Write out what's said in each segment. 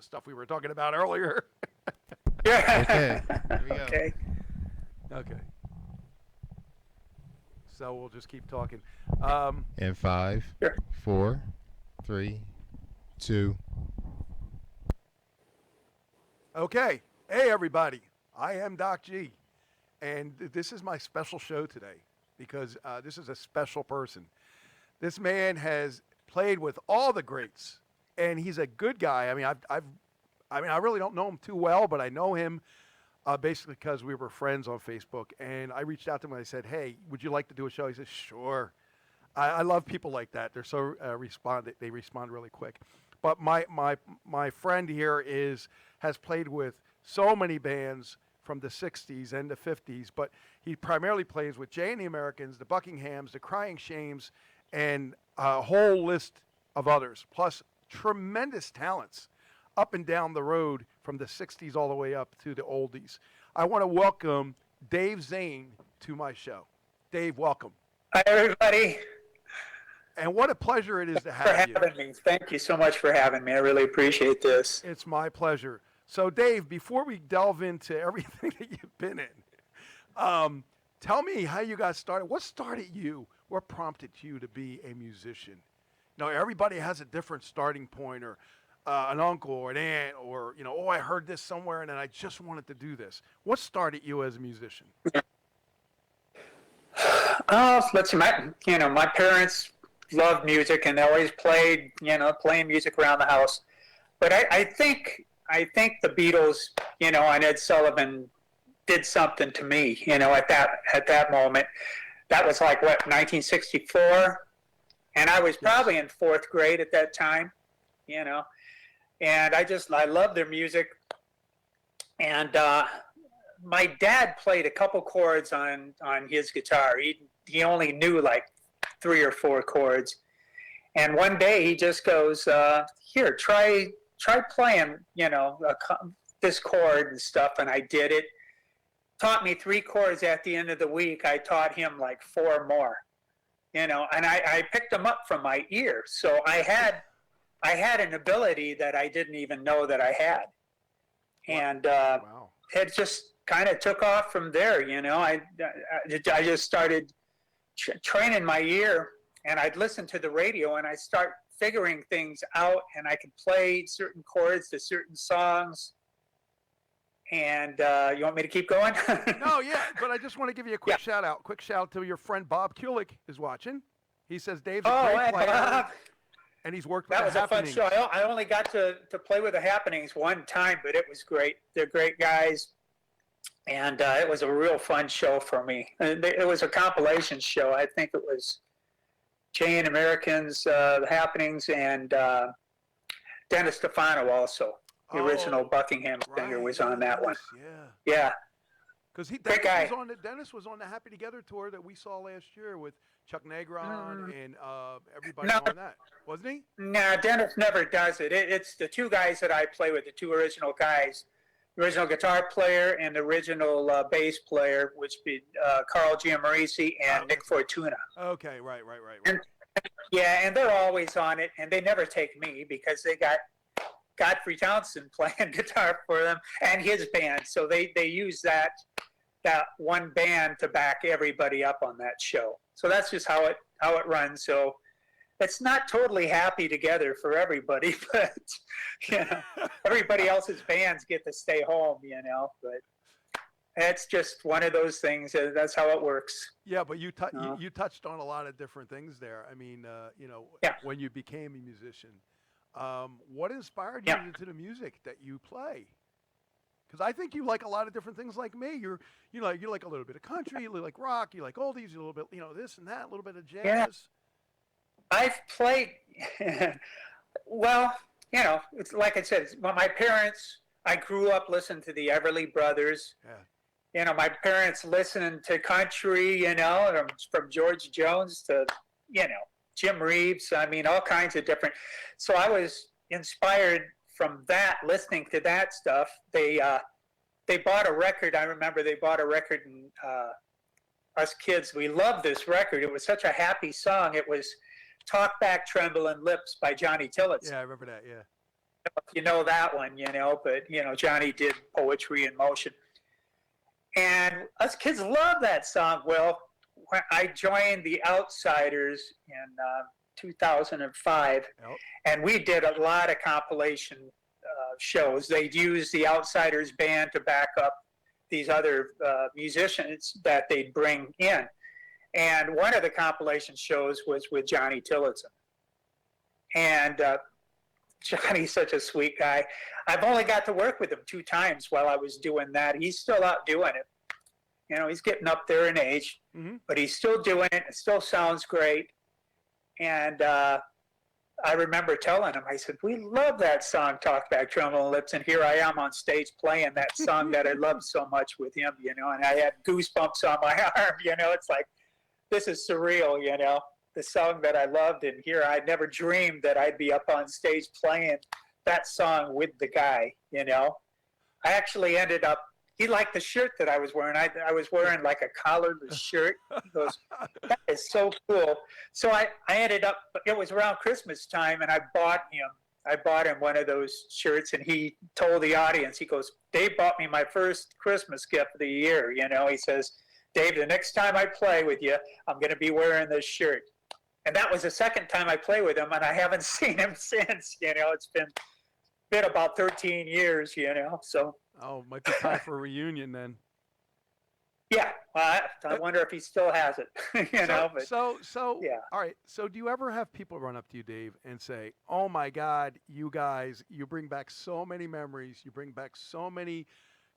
the stuff we were talking about earlier. Yeah. Okay. Here we go. Okay. Okay. So we'll just keep talking. In five, Sure. 4, 3, 2. Okay. Hey, everybody. I am Doc G. And this is my special show today because this is a special person. This man has played with all the greats, and he's a good guy. I mean, I really don't know him too well, but I know him basically because we were friends on Facebook. And I reached out to him and I said, "Hey, would you like to do a show?" He said, "Sure." I love people like that. They're so they respond really quick. But my friend here has played with so many bands from the 60s and the 50s, but he primarily plays with Jay and the Americans, the Buckinghams, the Crying Shames, and a whole list of others, plus tremendous talents up and down the road from the 60s all the way up to the oldies. I want to welcome Dave ZANE to my show. Dave, welcome. Hi, everybody. And what a pleasure it is to For have you. having me. Thank you so much for having me. I really appreciate this. It's my pleasure. So, Dave, before we delve into everything that you've been in, tell me how you got started. What started you? What prompted you to be a musician? You know, everybody has a different starting point, or an uncle or an aunt, or, you know, oh, I heard this somewhere and then I just wanted to do this. What started you as a musician? Let's see. My parents loved music and they always playing music around the house. But I think the Beatles, and Ed Sullivan did something to me, at that moment. That was like, 1964? And I was probably in 4th grade at that time, And I love their music. And my dad played a couple chords on his guitar. He only knew like 3 or 4 chords. And one day he just goes, here, try playing, this chord and stuff. And I did it. Taught me 3 chords. At the end of the week, I taught him like 4 more, and I picked them up from my ear. So I had an ability that I didn't even know that I had. And Wow. it just kind of took off from there. I just started training my ear, and I'd listen to the radio and I'd start figuring things out, and I could play certain chords to certain songs. And you want me to keep going? No, yeah, but I just want to give you a quick shout out. Quick shout out to your friend Bob Kulick is watching. He says Dave's a great player, Bob. and he's worked with That the was a fun Happenings. show. I only got to play with the Happenings one time, but it was great. They're great guys. And it was a real fun show for me. And it was a compilation show. I think it was Jay and Americans, the Happenings, and Dennis Stefano also. The original Buckingham singer was on that one. Yeah. Yeah. Because Great guy. Dennis was on the Happy Together tour that we saw last year with Chuck Negron and everybody No. on that, wasn't he? Nah, Dennis never does it. It's the 2 guys that I play with, the 2 original guys, the original guitar player and the original bass player, which be Carl Giammarese and Nick Fortuna. Okay, right. And, yeah, and they're always on it, and they never take me because they got Godfrey Townsend playing guitar for them and his band. So they use that one band to back everybody up on that show. So that's just how it runs. So it's not totally happy together for everybody, but everybody else's bands get to stay home, but it's just one of those things. That's how it works. Yeah, but you touched on a lot of different things there. I mean, when you became a musician, what inspired you into the music that you play? Because I think you like a lot of different things like me. You like a little bit of country, you like rock, you like oldies, a little bit, this and that, a little bit of jazz. Yeah. I've played, well, it's like I said, my parents, I grew up listening to the Everly Brothers. Yeah. My parents listening to country, from George Jones to, Jim Reeves. I mean, all kinds of different. So I was inspired from that, listening to that stuff. They bought a record. I remember they bought a record, and us kids, we loved this record. It was such a happy song. It was "Talk Back, Trembling Lips" by Johnny Tillotson. Yeah, I remember that. Yeah. if you know that one, but Johnny did Poetry in Motion. And us kids love that song. Well, when I joined the Outsiders in 2005, Yep. and we did a lot of compilation shows. They'd use the Outsiders band to back up these other musicians that they'd bring in. And one of the compilation shows was with Johnny Tillotson. And Johnny's such a sweet guy. I've only got to work with him 2 times while I was doing that. He's still out doing it. He's getting up there in age, but he's still doing it. It still sounds great. And I remember telling him, I said, we love that song, Talk Back, Trembling Lips. And here I am on stage playing that song that I loved so much with him, and I had goosebumps on my arm, It's like, this is surreal, the song that I loved. And here I never dreamed that I'd be up on stage playing that song with the guy, I actually ended up, he liked the shirt that I was wearing. I was wearing like a collarless shirt. He goes, that is so cool. So I ended up, it was around Christmas time, and I bought him one of those shirts, and he told the audience, he goes, Dave bought me my first Christmas gift of the year. He says, Dave, the next time I play with you, I'm going to be wearing this shirt. And that was the second time I played with him, and I haven't seen him since. It's been about 13 years, so. Oh, might be time for a reunion then. Yeah, I wonder if he still has it, But, So, yeah. All right. So, do you ever have people run up to you, Dave, and say, "Oh my God, you guys, you bring back so many memories. You bring back so many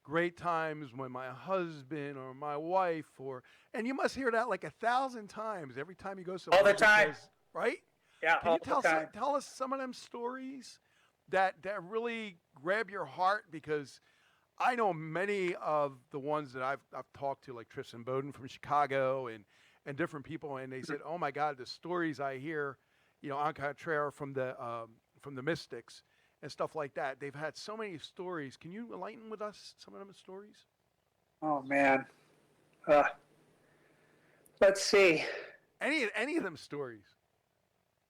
great times when my husband or my wife and you must hear that like 1,000 times every time you go somewhere." All the time. Because, right? Yeah, Can all you the time. tell us some of them stories that really grab your heart? Because I know many of the ones that I've talked to, like Tristan Bowden from Chicago and different people, and they said, "Oh my God, the stories I hear, en contraire from the Mystics and stuff like that. They've had so many stories. Can you enlighten with us some of them stories?" Oh, man. Let's see. Any of them stories?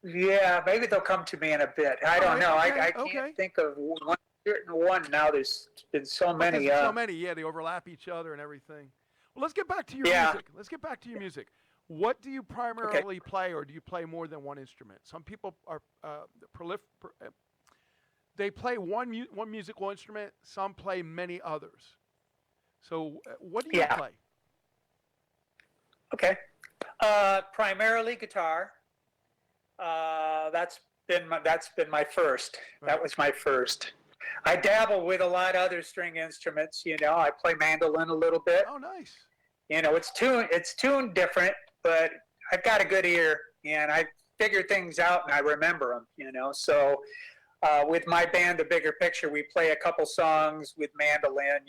Yeah, maybe they'll come to me in a bit. I don't know. Okay, I can't think of one now. There's been so many. So many. Yeah, they overlap each other and everything. Well, let's get back to your music. What do you primarily play, or do you play more than one instrument? Some people are they play one musical instrument. Some play many others. So, what do you play? Okay. Primarily guitar. That's been my first. Right. That was my first. I dabble with a lot of other string instruments. I play mandolin a little bit. Oh, nice. It's tuned different, but I've got a good ear, and I figure things out and I remember them. So with my band, The Bigger Picture, we play a couple songs with mandolin.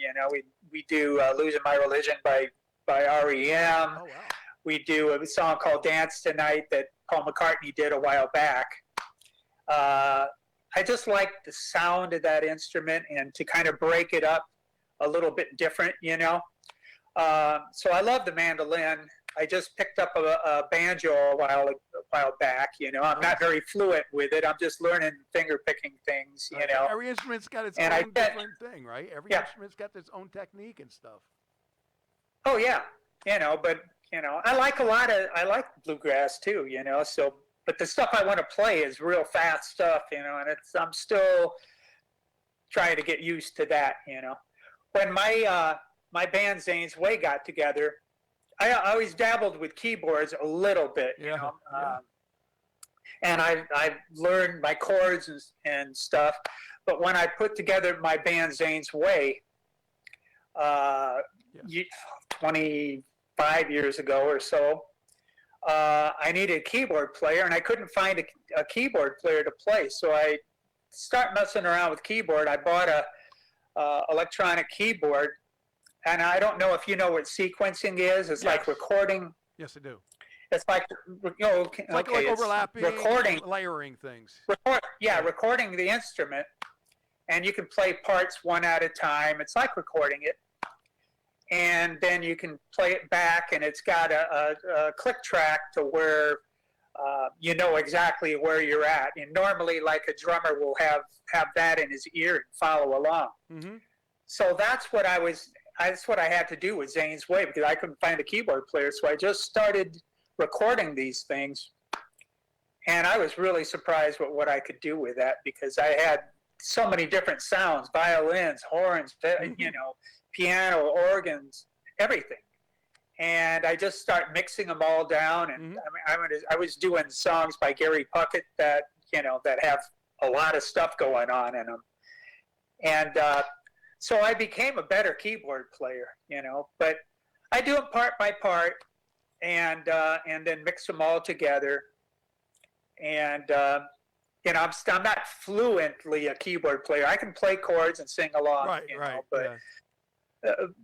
We do "Losing My Religion" by REM. Oh, wow. We do a song called "Dance Tonight" that Paul McCartney did a while back. I just like the sound of that instrument and to kind of break it up a little bit different, So I love the mandolin. I just picked up a banjo a while back, I'm not very fluent with it. I'm just learning finger picking things, Every instrument's got its own different thing, right? Every instrument's got its own technique and stuff. Oh yeah, but I like bluegrass too, so, but the stuff I want to play is real fast stuff, and I'm still trying to get used to that, When my band Zane's Way got together, I always dabbled with keyboards a little bit, and I've learned my chords and stuff, but when I put together my band Zane's Way, 25 years ago or so, I needed a keyboard player, and I couldn't find a keyboard player to play. So I started messing around with keyboard. I bought a electronic keyboard, and I don't know if you know what sequencing is. It's like recording. Yes, I do. It's like Like overlapping, recording, layering things. Recording the instrument, and you can play parts one at a time. It's like recording it. And then you can play it back, and it's got a click track to where you know exactly where you're at. And normally, like a drummer will have that in his ear and follow along. Mm-hmm. So that's what I had to do with Zane's Way, because I couldn't find a keyboard player. So I just started recording these things. And I was really surprised with what I could do with that, because I had so many different sounds, violins, horns, you know, piano, organs, everything. And I just start mixing them all down. And I was doing songs by Gary Puckett that, you know, that have a lot of stuff going on in them. And so I became a better keyboard player, you know, but I do them part by part, and then mix them all together. And, you know, I'm not fluently a keyboard player. I can play chords and sing along, Right, you right. know, but, Yeah.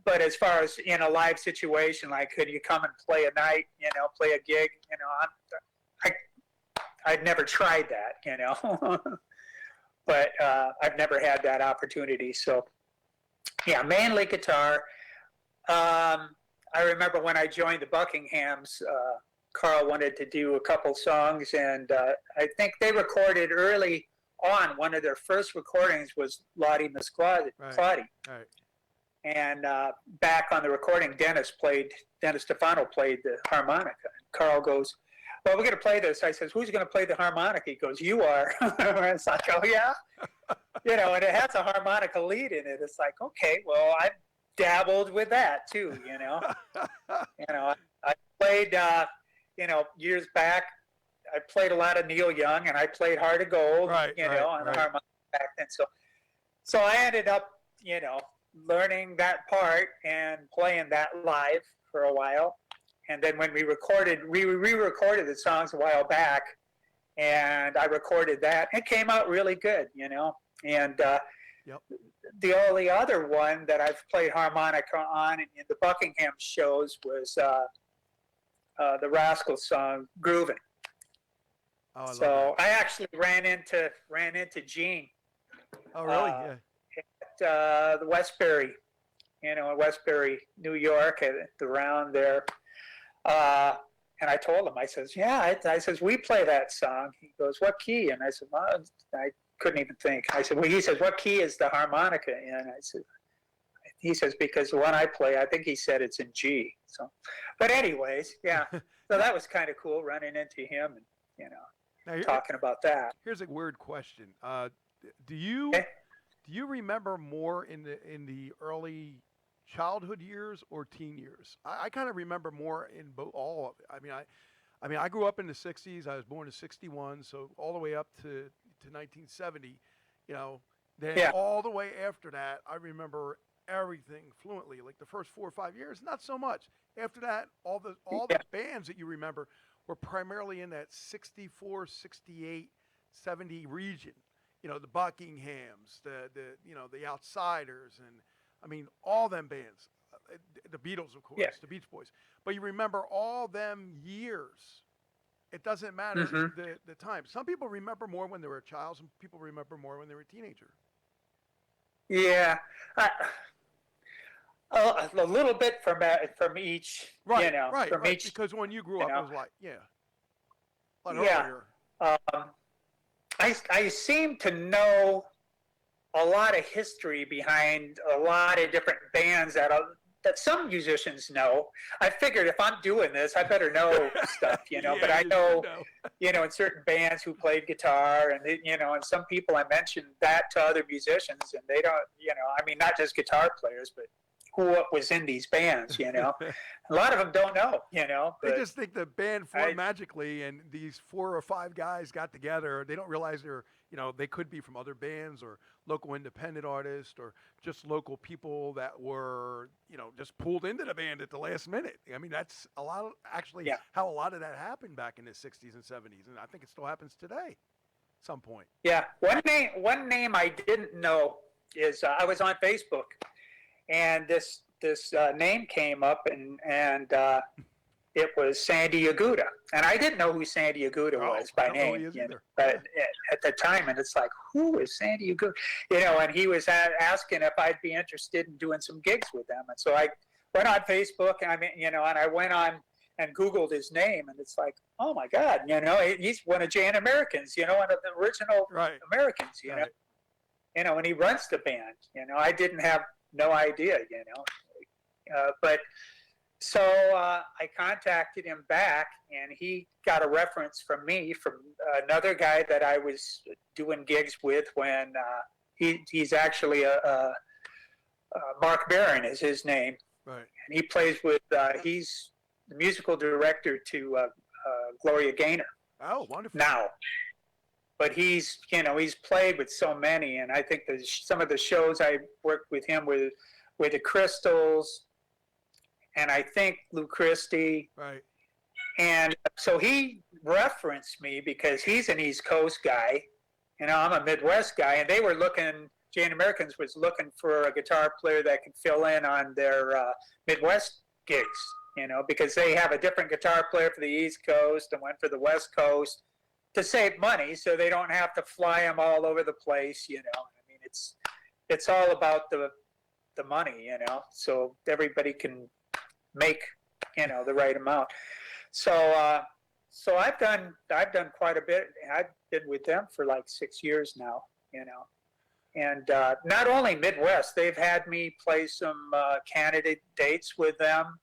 But as far as in a live situation, like, could you come and play a night, you know, play a gig, you know, I'd never tried that, you know, but I've never had that opportunity. So, yeah, mainly guitar. I remember when I joined the Buckinghams, Carl wanted to do a couple songs, and I think they recorded early on. One of their first recordings was Lottie Miss Claudie. Right. And back on the recording, Dennis Stefano played the harmonica. Carl goes, well, we're going to play this. I says, who's going to play the harmonica? He goes, you are. It's like, oh, yeah? You know, and it has a harmonica lead in it. It's like, okay, well, I've dabbled with that too, you know. You know, I played, you know, years back, I played a lot of Neil Young, and I played Heart of Gold, you know, on the harmonica back then. So I ended up, you know, learning that part and playing that live for a while. And then when we re-recorded the songs a while back, and I recorded that, it came out really good, you know. And the only other one that I've played harmonica on in the Buckingham shows was the Rascals song "Groovin'." Oh, So I actually ran into Gene. Oh, really? Yeah. At the Westbury, you know, in Westbury, New York, at the round there. And I told him, I says, yeah, I says, we play that song. He goes, what key? And I said, well, I couldn't even think. I said, well, he says, what key is the harmonica in? I said, he says, because the one I play, I think he said it's in G. So, but anyways, yeah. So that was kind of cool, running into him and, you know, talking about that. Here's a weird question. Do you remember more in the early childhood years or teen years? I kind of remember more in all of it. I mean, I grew up in the 60s. I was born in 61, so all the way up to 1970, you know. Then all the way after that, I remember everything fluently. Like the first 4 or 5 years, not so much. After that, all the bands that you remember were primarily in that 64, 68, 70 region. You know, the Buckinghams, the you know, the Outsiders, and I mean all them bands, the Beatles, of course, the Beach Boys. But you remember all them years. It doesn't matter the time. Some people remember more when they were a child. Some people remember more when they were a teenager. Yeah, a little bit from each. Right, you know, from each. Because when you grew up, it was like, earlier. I seem to know a lot of history behind a lot of different bands that some musicians know. I figured if I'm doing this, I better know stuff, you know. But I know, you know, in certain bands who played guitar, and you know, and some people I mentioned that to other musicians, and they don't, you know, I mean, not just guitar players, but who was in these bands, you know. A lot of them don't know, you know. They just think the band formed magically, and these 4 or 5 guys got together. They don't realize they're, you know, they could be from other bands or local independent artists or just local people that were, you know, just pulled into the band at the last minute. I mean, that's a lot of, actually, how a lot of that happened back in the 60s and 70s, and I think it still happens today at some point. Yeah. One name I didn't know is I was on Facebook, and this name came up, and it was Sandy Aguda, and I didn't know who Sandy Aguda was by name, you know, but at the time, and it's like, who is Sandy Aguda? You know, and he was asking if I'd be interested in doing some gigs with them, and so I went on Facebook, and I mean, you know, and I went on and Googled his name, and it's like, oh my God, he's one of Jan Americans, one of the original Right. Americans, Right. And he runs the band. I didn't have no idea, but so I contacted him back, and he got a reference from me from another guy that I was doing gigs with when he's actually Mark Barron is his name. Right. And he plays with, he's the musical director to Gloria Gaynor. Oh, wonderful. Now. But he's played with so many, and I think some of the shows I worked with him were the Crystals, and I think Lou Christie. Right. And so he referenced me because he's an East Coast guy, I'm a Midwest guy, and they were looking, Jan Americans was looking for a guitar player that could fill in on their Midwest gigs, because they have a different guitar player for the East Coast and one for the West Coast to save money, so they don't have to fly them all over the place. I mean, it's all about the money, so everybody can make the right amount. So I've done quite a bit. I've been with them for like 6 years now, and not only Midwest, they've had me play some candidate dates with them,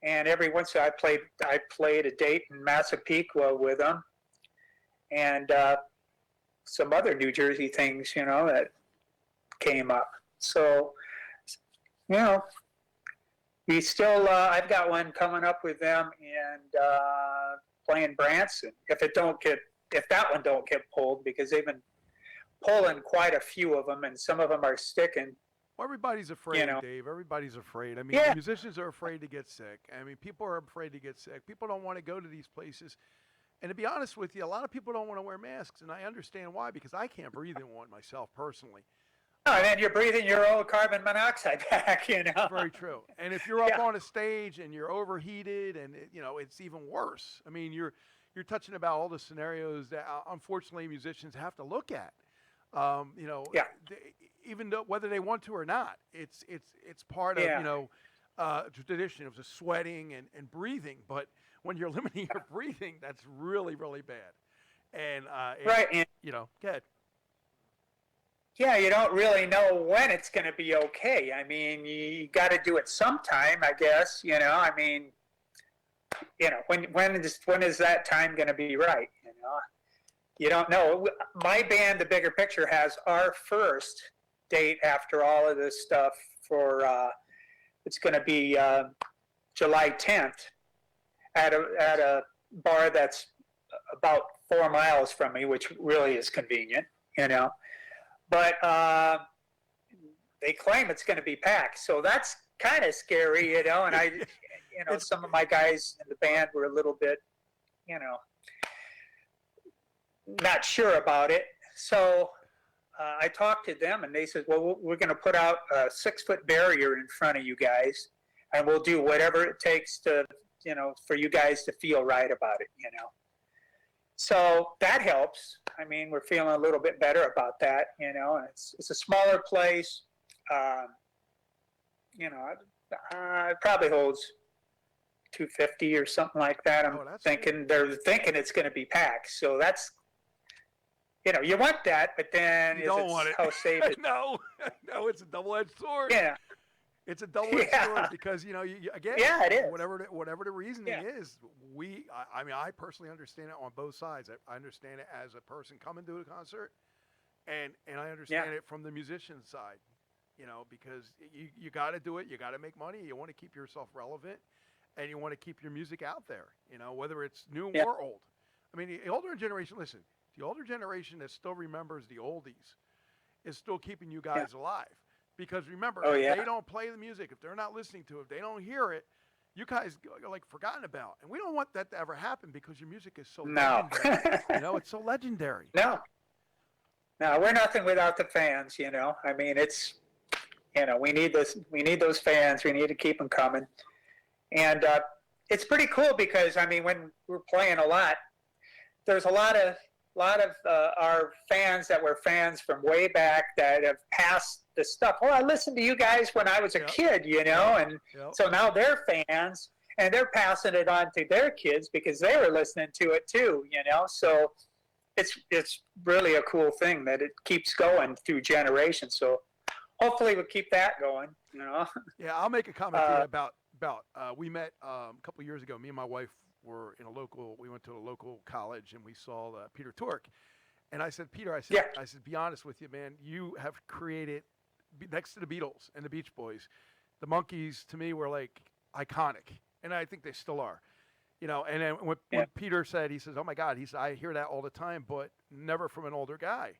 and every once in a while I played a date in Massapequa with them, and some other New Jersey things, that came up. So, we still, I've got one coming up with them, and playing Branson. If that one don't get pulled, because they've been pulling quite a few of them, and some of them are sticking. Well, everybody's afraid, Dave. Everybody's afraid. I mean, musicians are afraid to get sick. I mean, people are afraid to get sick. People don't want to go to these places. And to be honest with you, a lot of people don't want to wear masks, and I understand why, because I can't breathe in one myself personally. Oh, and then you're breathing your own carbon monoxide back, Very true. And if you're up on a stage and you're overheated, and it's even worse. I mean, you're touching about all the scenarios that unfortunately musicians have to look at. Even though whether they want to or not, it's part of tradition of the sweating and breathing. But when you're limiting your breathing, that's really, really bad. And right, and go ahead. Yeah, you don't really know when it's going to be okay. I mean, you got to do it sometime, I guess. I mean, when is that time going to be right? You don't know. My band, The Bigger Picture, has our first date after all of this stuff for it's going to be July 10th at a bar that's about 4 miles from me, which really is convenient, But they claim it's going to be packed, so that's kind of scary, And I, some of my guys in the band were a little bit, not sure about it. So I talked to them, and they said, well, we're going to put out a 6-foot barrier in front of you guys, and we'll do whatever it takes to, for you guys to feel right about it, So that helps. I mean, we're feeling a little bit better about that, and it's a smaller place. It probably holds 250 or something like that. They're thinking it's going to be packed. So that's, you want that, but then you don't want it. How safe it? No, it's a double-edged sword. Yeah. It's a double-edged sword because, again, it is. Whatever the reasoning is, I personally understand it on both sides. I understand it as a person coming to a concert, and I understand it from the musician side, because you got to do it. You got to make money. You want to keep yourself relevant, and you want to keep your music out there, whether it's new or old. I mean, the older generation, listen, the older generation that still remembers the oldies is still keeping you guys alive. Because remember, if they don't play the music, if they're not listening to it, if they don't hear it, you guys are like forgotten about. And we don't want that to ever happen because your music is so legendary. It's so legendary. No, we're nothing without the fans, I mean, it's, we need those fans. We need to keep them coming. And it's pretty cool because, I mean, when we're playing a lot, there's a lot of our fans that were fans from way back that have passed the stuff. Oh, I listened to you guys when I was a kid, and so now they're fans, and they're passing it on to their kids because they were listening to it too, so it's really a cool thing that it keeps going through generations. So hopefully we'll keep that going, Yeah, I'll make a comment to you about we met a couple of years ago. Me and my wife were we went to a local college, and we saw Peter Tork. And I said, Peter, I said, be honest with you, man. You have created, next to the Beatles and the Beach Boys, the Monkees to me were like iconic, and I think they still are. And then when Peter said, he says, "Oh my God," he said, "I hear that all the time, but never from an older guy."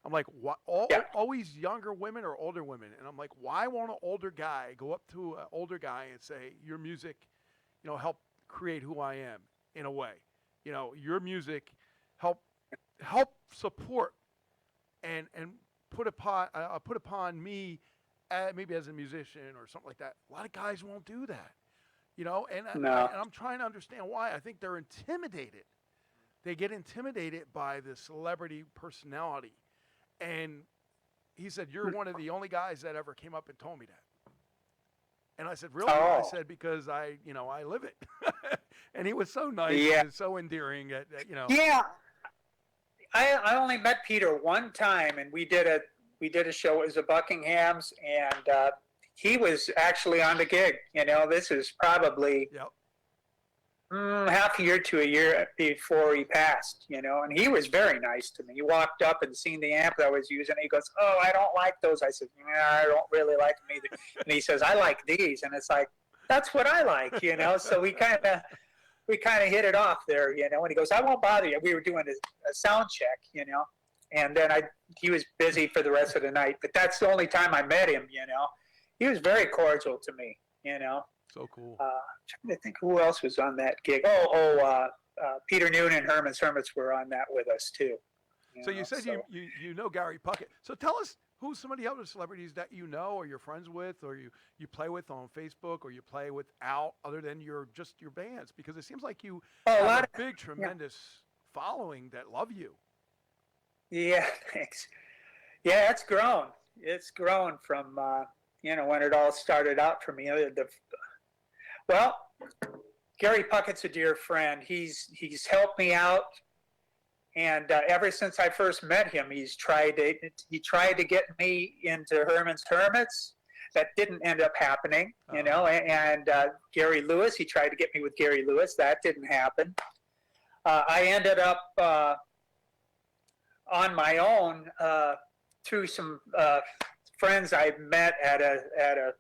I'm like, "What? Always younger women or older women?" And I'm like, "Why won't an older guy go up to an older guy and say, your music, helped create who I am in a way? Your music help support and put upon me, maybe as a musician or something like that." A lot of guys won't do that, and I'm trying to understand why. I think they're intimidated. They get intimidated by the celebrity personality. And he said, "You're one of the only guys that ever came up and told me that." And I said, "Really?" I said, "Because I live it." And he was so nice and so endearing. Yeah. I only met Peter one time, and we did a show. It was the Buckingham's, and he was actually on the gig. This is probably half a year to a year before he passed. And he was very nice to me. He walked up and seen the amp that I was using. He goes, "Oh, I don't like those." I said, "I don't really like them either." And he says, "I like these," and it's like, that's what I like. So we kind of hit it off there, and he goes, "I won't bother you." We were doing a sound check, and then he was busy for the rest of the night, but that's the only time I met him, He was very cordial to me, So cool. Trying to think who else was on that gig. Peter Noon and Herman's Hermits were on that with us too. So you said you know Gary Puckett. So tell us who's some of the other celebrities that you know or you're friends with or you play with on Facebook or you play without other than your bands, because it seems like you have a big, tremendous following that love you. Yeah, thanks. Yeah, it's grown. It's grown from, when it all started out for me. Well, Gary Puckett's a dear friend. He's helped me out. And ever since I first met him, he tried to get me into Herman's Hermits. That didn't end up happening, And Gary Lewis, he tried to get me with Gary Lewis. That didn't happen. I ended up on my own through some friends I met at a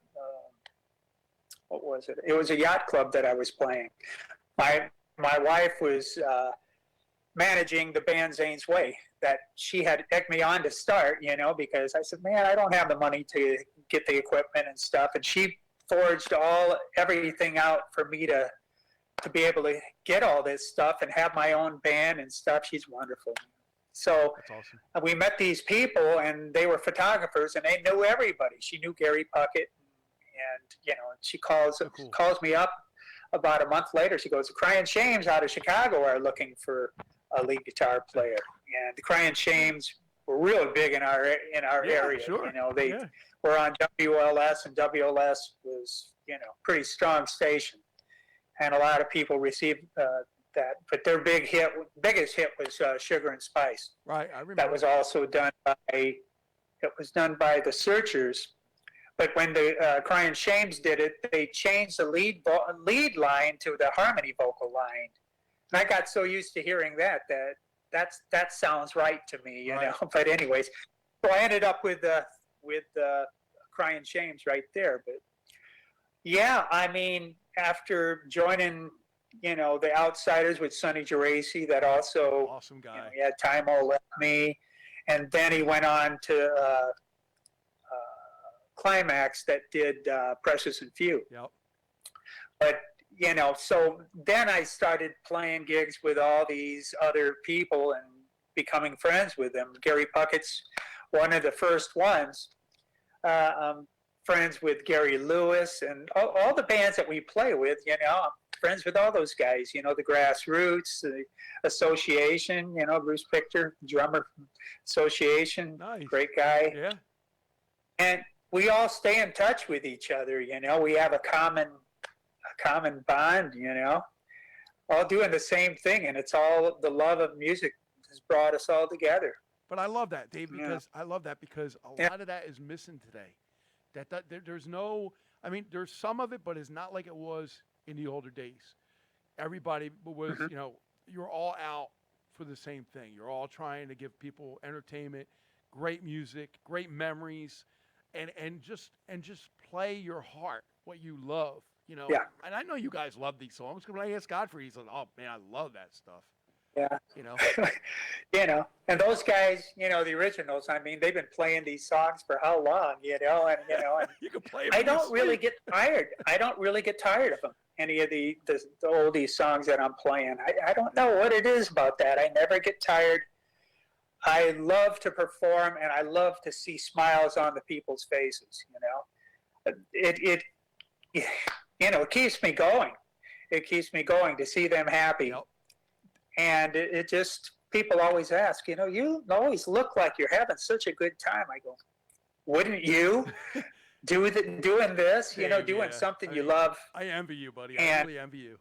what was it? It was a yacht club that I was playing. My wife was managing the band Zane's Way that she had egged me on to start, because I said, "Man, I don't have the money to get the equipment and stuff." And she forged everything out for me to be able to get all this stuff and have my own band and stuff. She's wonderful. So That's awesome. We met these people, and they were photographers, and they knew everybody. She knew Gary Puckett, and she calls me up about a month later. She goes, "The Crying Shames out of Chicago are looking for a lead guitar player," and the Crying Shames were really big in our area. Sure. They were on WLS, and WLS was pretty strong station, and a lot of people received that. But their biggest hit was Sugar and Spice. Right, I remember. That was also done by the Searchers. But when the Crying Shames did it, they changed the lead line to the harmony vocal line. And I got so used to hearing that sounds right to me, Right. But anyways, so I ended up with Crying Shames right there. But yeah, I mean, after joining, the Outsiders with Sonny Geraci, that also Awesome guy. he had Time-O left me, and then he went on to Climax that did Precious and Few. Yep. But so then I started playing gigs with all these other people and becoming friends with them. Gary Puckett's one of the first ones. I'm friends with Gary Lewis and all the bands that we play with. I'm friends with all those guys. The Grassroots, the Association. Bruce Pictor, drummer from Association, Nice. Great guy. Yeah. And we all stay in touch with each other. We have a common common bond, all doing the same thing. And it's all the love of music has brought us all together. But I love that, Dave, Yeah. because I love that because a Yeah. lot of that is missing today. There's no, I mean, there's some of it, but it's not like it was in the older days. Everybody was, Mhm. you're all out for the same thing. You're all trying to give people entertainment, great music, great memories, and just play your heart, what you love. Yeah. And I know you guys love these songs. Because when I asked Godfrey, he said, "Oh man, I love that stuff." Yeah. You know, And those guys, the originals, I mean, they've been playing these songs for how long, and you can play. 'em I in your don't really sleep. get tired. I don't really get tired of them. Any of the oldies songs that I'm playing. I don't know what it is about that. I never get tired. I love to perform, and I love to see smiles on the people's faces. It it keeps me going. It keeps me going to see them happy. Yep. And it just, people always ask, you always look like you're having such a good time. I go, wouldn't you? Doing this, Dave, doing yeah. something I you mean, love. I envy you, buddy. I And- really envy you.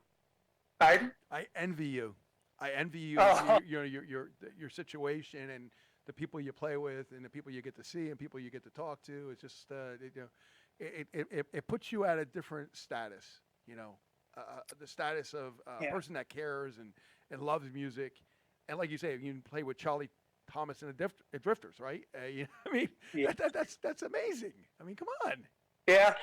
Pardon? I envy you. I envy you. Oh. Your situation and the people you play with and the people you get to see and people you get to talk to. It's just it puts you at a different status. The status of a Yeah. person that cares and loves music, and like you say, you can play with Charlie Thomas and the Drifters, right? I mean, Yeah. that's amazing. I mean, come on. Yeah.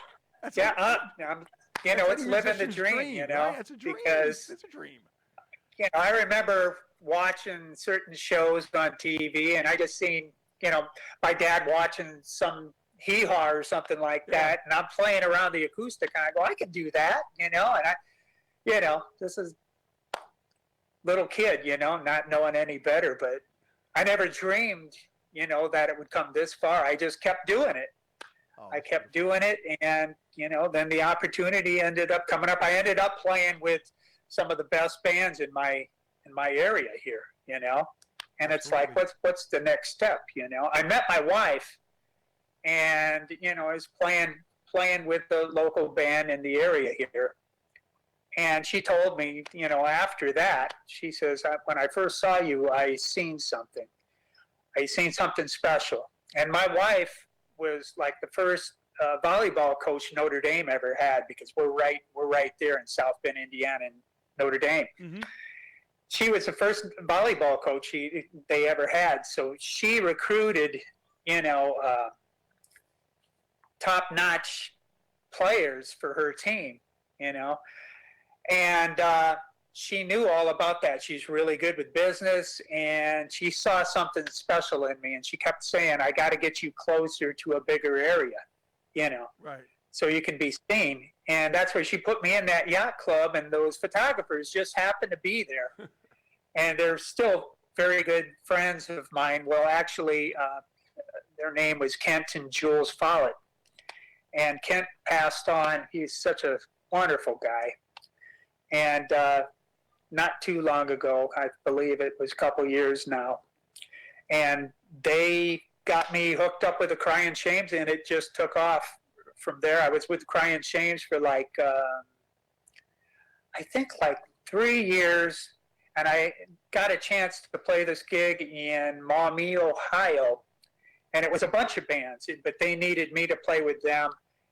That's Yeah. that's it's any living the musician's dream, right? It's a dream. because It's a dream. I remember watching certain shows on TV, and I just seen, my dad watching some hee-haw or something like Yeah. that, and I'm playing around the acoustic, and I go, I can do that, and this is little kid, not knowing any better, but I never dreamed, that it would come this far. I just kept doing it. Oh, I that's kept beautiful. doing it, and then the opportunity ended up coming up. I ended up playing with some of the best bands in my area here, and it's like, Absolutely. what's the next step? I met my wife, and I was playing with the local band in the area here, and she told me, after that, she says, when I first saw you, I seen something special. And my wife was like the first volleyball coach Notre Dame ever had, because we're right there in South Bend, Indiana, and Notre Dame. Mm-hmm. She was the first volleyball coach they ever had. So she recruited, top-notch players for her team, and she knew all about that. She's really good with business, and she saw something special in me, and she kept saying, I got to get you closer to a bigger area, Right. so you can be seen. And that's where she put me in that yacht club, and those photographers just happened to be there. And they're still very good friends of mine. Well, actually, their name was Kent and Jules Follett. And Kent passed on. He's such a wonderful guy. And not too long ago, I believe it was a couple years now, and they got me hooked up with the Crying Shames, and it just took off from there. I was with Crying Shames for I think 3 years, and I got a chance to play this gig in Maumee, Ohio, and it was a bunch of bands, but they needed me to play with them.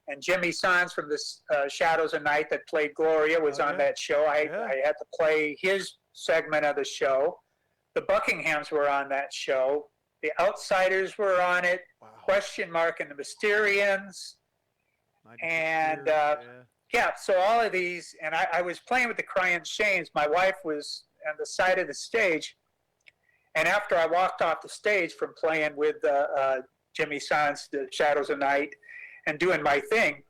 And Jimmy Sands from the Shadows of Night that played Gloria was on that show. I had to play his segment of the show. The Buckinghams were on that show. The Outsiders were on it. Wow. Question Mark and the Mysterians. And yeah. so all of these, and I was playing with the Crying Shames. My wife was on the side of the stage. And after I walked off the stage from playing with Jimmy Sands, the Shadows of Night, and doing my thing,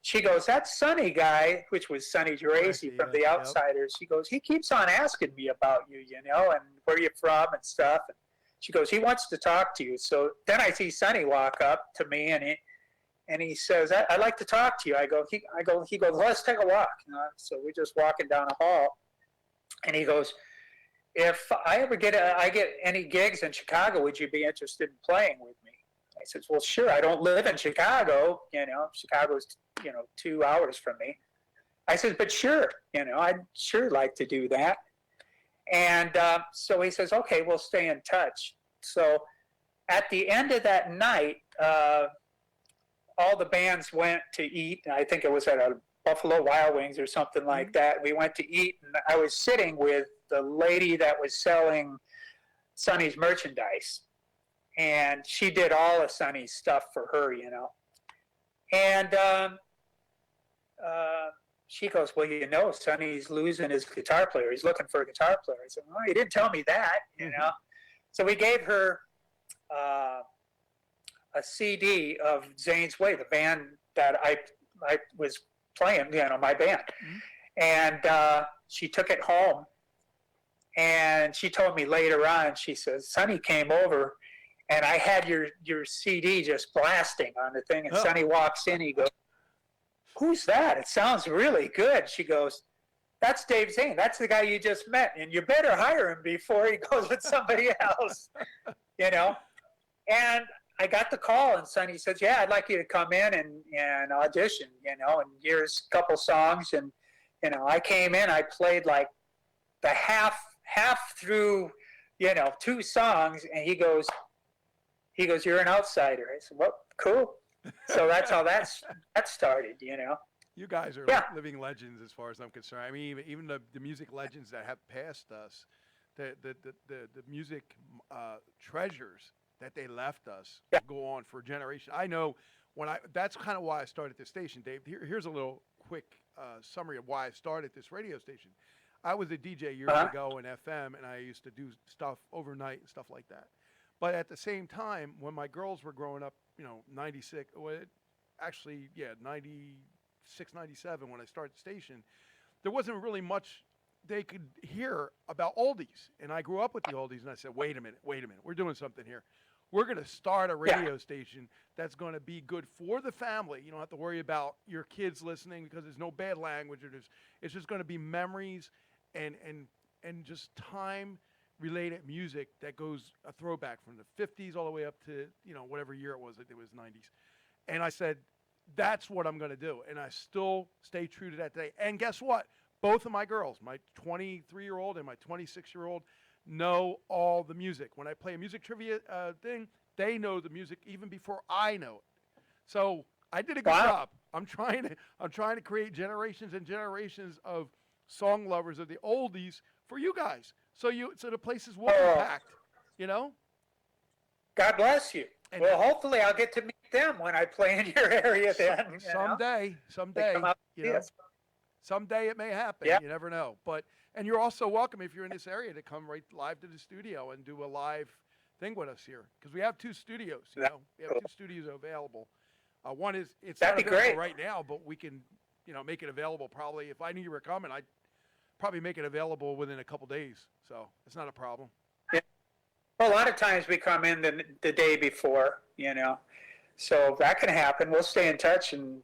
she goes, that Sonny guy, which was Sonny Geraci from the Outsiders, she goes, he keeps on asking me about you, and where you're from and stuff. And she goes, he wants to talk to you. So then I see Sonny walk up to me, and he says, I'd like to talk to you. He goes, let's take a walk. So we're just walking down a hall, and he goes, if I ever get any gigs in Chicago, would you be interested in playing with me? I said, well, sure. I don't live in Chicago. Chicago's, 2 hours from me. I said, but sure, I'd sure like to do that. And so he says, okay, we'll stay in touch. So at the end of that night, all the bands went to eat. I think it was at a Buffalo Wild Wings or something like that. We went to eat, and I was sitting with the lady that was selling Sonny's merchandise. And she did all of Sonny's stuff for her, And she goes, well, Sonny's losing his guitar player. He's looking for a guitar player. I said, well, he didn't tell me that, So we gave her a CD of Zane's Way, the band that I was playing, my band. And she took it home. And she told me later on, she says, Sonny came over, and I had your CD just blasting on the thing. And Sonny walks in, he goes, who's that? It sounds really good. She goes, that's Dave Zane. That's the guy you just met. And you better hire him before he goes with somebody else, And I got the call, and Sonny says, yeah, I'd like you to come in and audition, and here's a couple songs. And, I came in, I played like the half through, 2 songs, and he goes, you're an outsider. I said, well, cool. So that's how that started, You guys are living legends as far as I'm concerned. I mean, even the music legends that have passed us, the music treasures that they left us go on for generations. I know that's kind of why I started this station, Dave. Here's a little quick summary of why I started this radio station. I was a DJ years ago in FM, and I used to do stuff overnight and stuff like that. But at the same time, when my girls were growing up, 96, 96, 97, when I started the station, there wasn't really much they could hear about oldies. And I grew up with the oldies, and I said, wait a minute, we're doing something here. We're going to start a radio station that's going to be good for the family. You don't have to worry about your kids listening because there's no bad language. It's just going to be memories and just time-related music that goes a throwback from the 50s all the way up to, whatever year it was 90s. And I said, that's what I'm going to do. And I still stay true to that today. And guess what? Both of my girls, my 23-year-old and my 26-year-old, know all the music. When I play a music trivia thing, they know the music even before I know it. So I did a good job. I'm trying to create generations and generations of song lovers of the oldies for you guys. So the place is well packed, God bless you. And well, hopefully I'll get to meet them when I play in your area then. Someday, someday it may happen. Yep. You never know. And you're also welcome if you're in this area to come right live to the studio and do a live thing with us here, because we have 2 studios. We have 2 studios available. One is not available right now, but we can make it available probably. If I knew you were coming, I'd probably make it available within a couple days. So it's not a problem. Yeah. Well, a lot of times we come in the day before, so that can happen. We'll stay in touch and.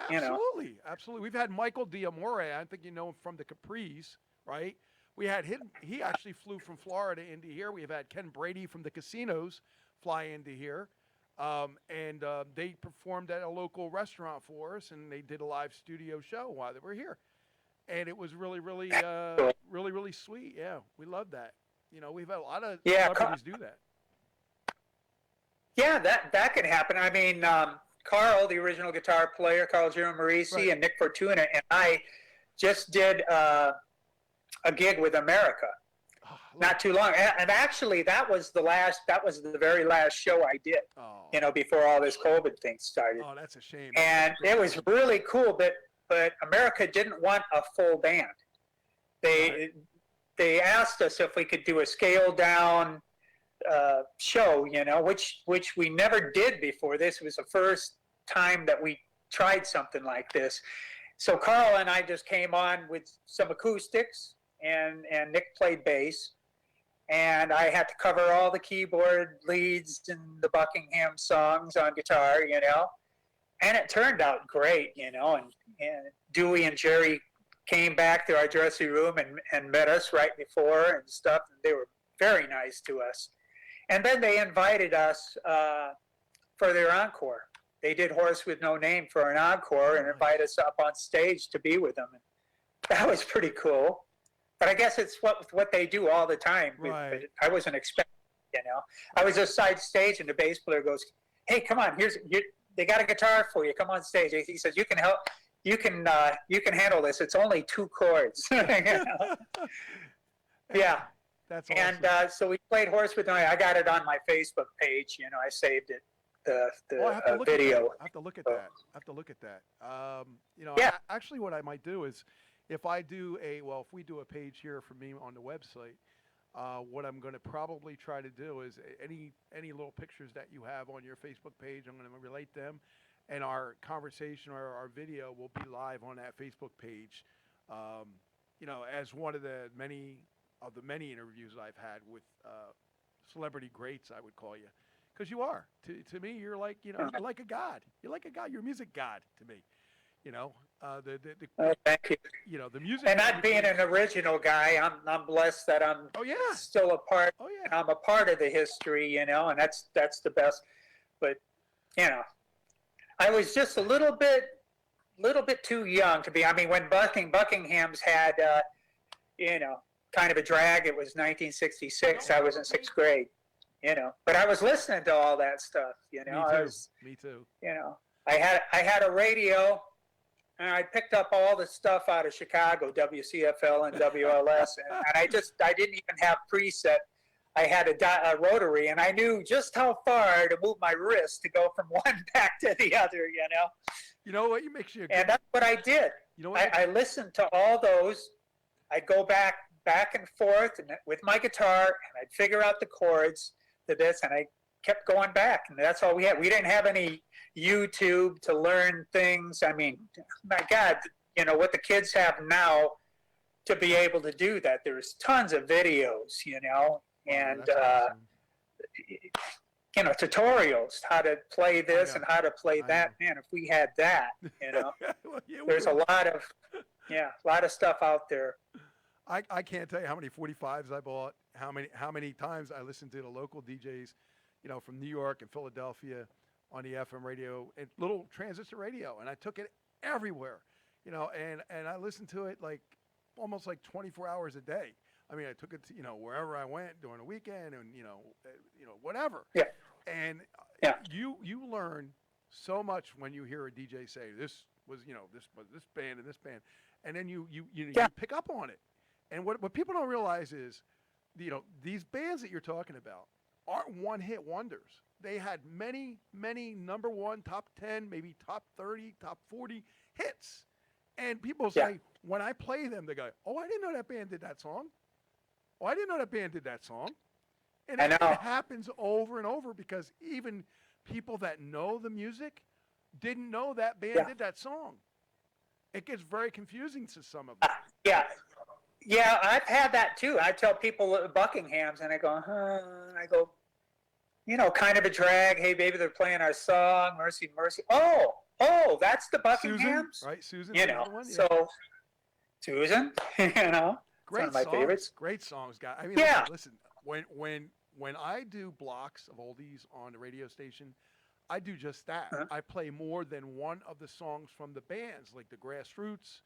Absolutely. We've had Michael D'Amore. I think you know him from the Capris, right? We had him. He actually flew from Florida into here. We've had Ken Brady from the Casinos fly into here, and they performed at a local restaurant for us, and they did a live studio show while they were here, and it was really, really, really, really sweet. Yeah, we love that. We've had a lot of celebrities do that. Yeah, that could happen. I mean. Carl, the original guitar player, Carl Giro Marisi, and Nick Fortuna, and I just did a gig with America not too long. And actually, that was the very last show I did, before all this COVID thing started. Oh, that's a shame. And it was really cool, but America didn't want a full band. They asked us if we could do a scaled down show, which we never did before. This was the first time that we tried something like this. So Carl and I just came on with some acoustics, and Nick played bass, and I had to cover all the keyboard leads and the Buckingham songs on guitar, and it turned out great, and Dewey and Jerry came back to our dressing room and met us right before and stuff, and they were very nice to us. And then they invited us for their encore. They did Horse with No Name for an encore and invited us up on stage to be with them. And that was pretty cool. But I guess it's what they do all the time. Right. I wasn't expecting, I was just side stage, and the bass player goes, "Hey, come on! They got a guitar for you. Come on stage." He says, "You can help. You can handle this. It's only 2 chords." Yeah. That's awesome. And so we played Horse with No Name. I got it on my Facebook page. I saved it, the I have to look video. I have to look at that. Yeah. Actually, what I might do is, if we do a page here for me on the website, what I'm going to probably try to do is any little pictures that you have on your Facebook page, I'm going to relate them, and our conversation or our video will be live on that Facebook page. As one of the many interviews I've had with celebrity greats, I would call you, because you are. To me, you're like you're like a god. You're like a god. You're a music god to me. Thank you. The music. And not being an original guy, I'm blessed that I'm still a part. Oh yeah. I'm a part of the history, and that's the best. But I was just a little bit too young to be. I mean, when Buckingham's had kind of a drag, it was 1966. I was in 6th grade. But I was listening to all that stuff. Me too. I had a radio. And I picked up all the stuff out of Chicago, WCFL and WLS, and I didn't even have preset. I had a rotary, and I knew just how far to move my wrist to go from one back to the other. You know what? You makes you. And that's what I did. You know what? I listened to all those. I'd go back and forth with my guitar, and I'd figure out the chords to this, and I kept going back, and that's all we had. We didn't have any YouTube to learn things. I mean, my God, what the kids have now to be able to do that. There's tons of videos, and awesome. Tutorials how to play this and how to play that. Man, if we had that, there's a lot of stuff out there. I can't tell you how many 45s I bought, how many times I listened to the local DJs, from New York and Philadelphia on the FM radio and little transistor radio, and I took it everywhere, and I listened to it almost 24 hours a day. I mean, I took it to, wherever I went during the weekend, and whatever. Yeah. And you learn so much when you hear a DJ say this was this band and this band, and then you pick up on it. And what people don't realize is, these bands that you're talking about aren't one-hit wonders. They had many, many number 1, top 10, maybe top 30, top 40 hits. And people say, when I play them, they go, "Oh, I didn't know that band did that song. Oh, I didn't know that band did that song." And it happens over and over, because even people that know the music didn't know that band did that song. It gets very confusing to some of them. Yeah, I've had that too. I tell people Buckingham's, and I go, and I go, kind of a drag. Hey, baby, they're playing our song, Mercy, Mercy. Oh, that's the Buckinghams, Susan, right? Susan, one, so Susan, great one of my favorites. Great songs, guys. I mean, listen. When I do blocks of oldies on the radio station, I do just that. Uh-huh. I play more than one of the songs from the bands, like the Grassroots.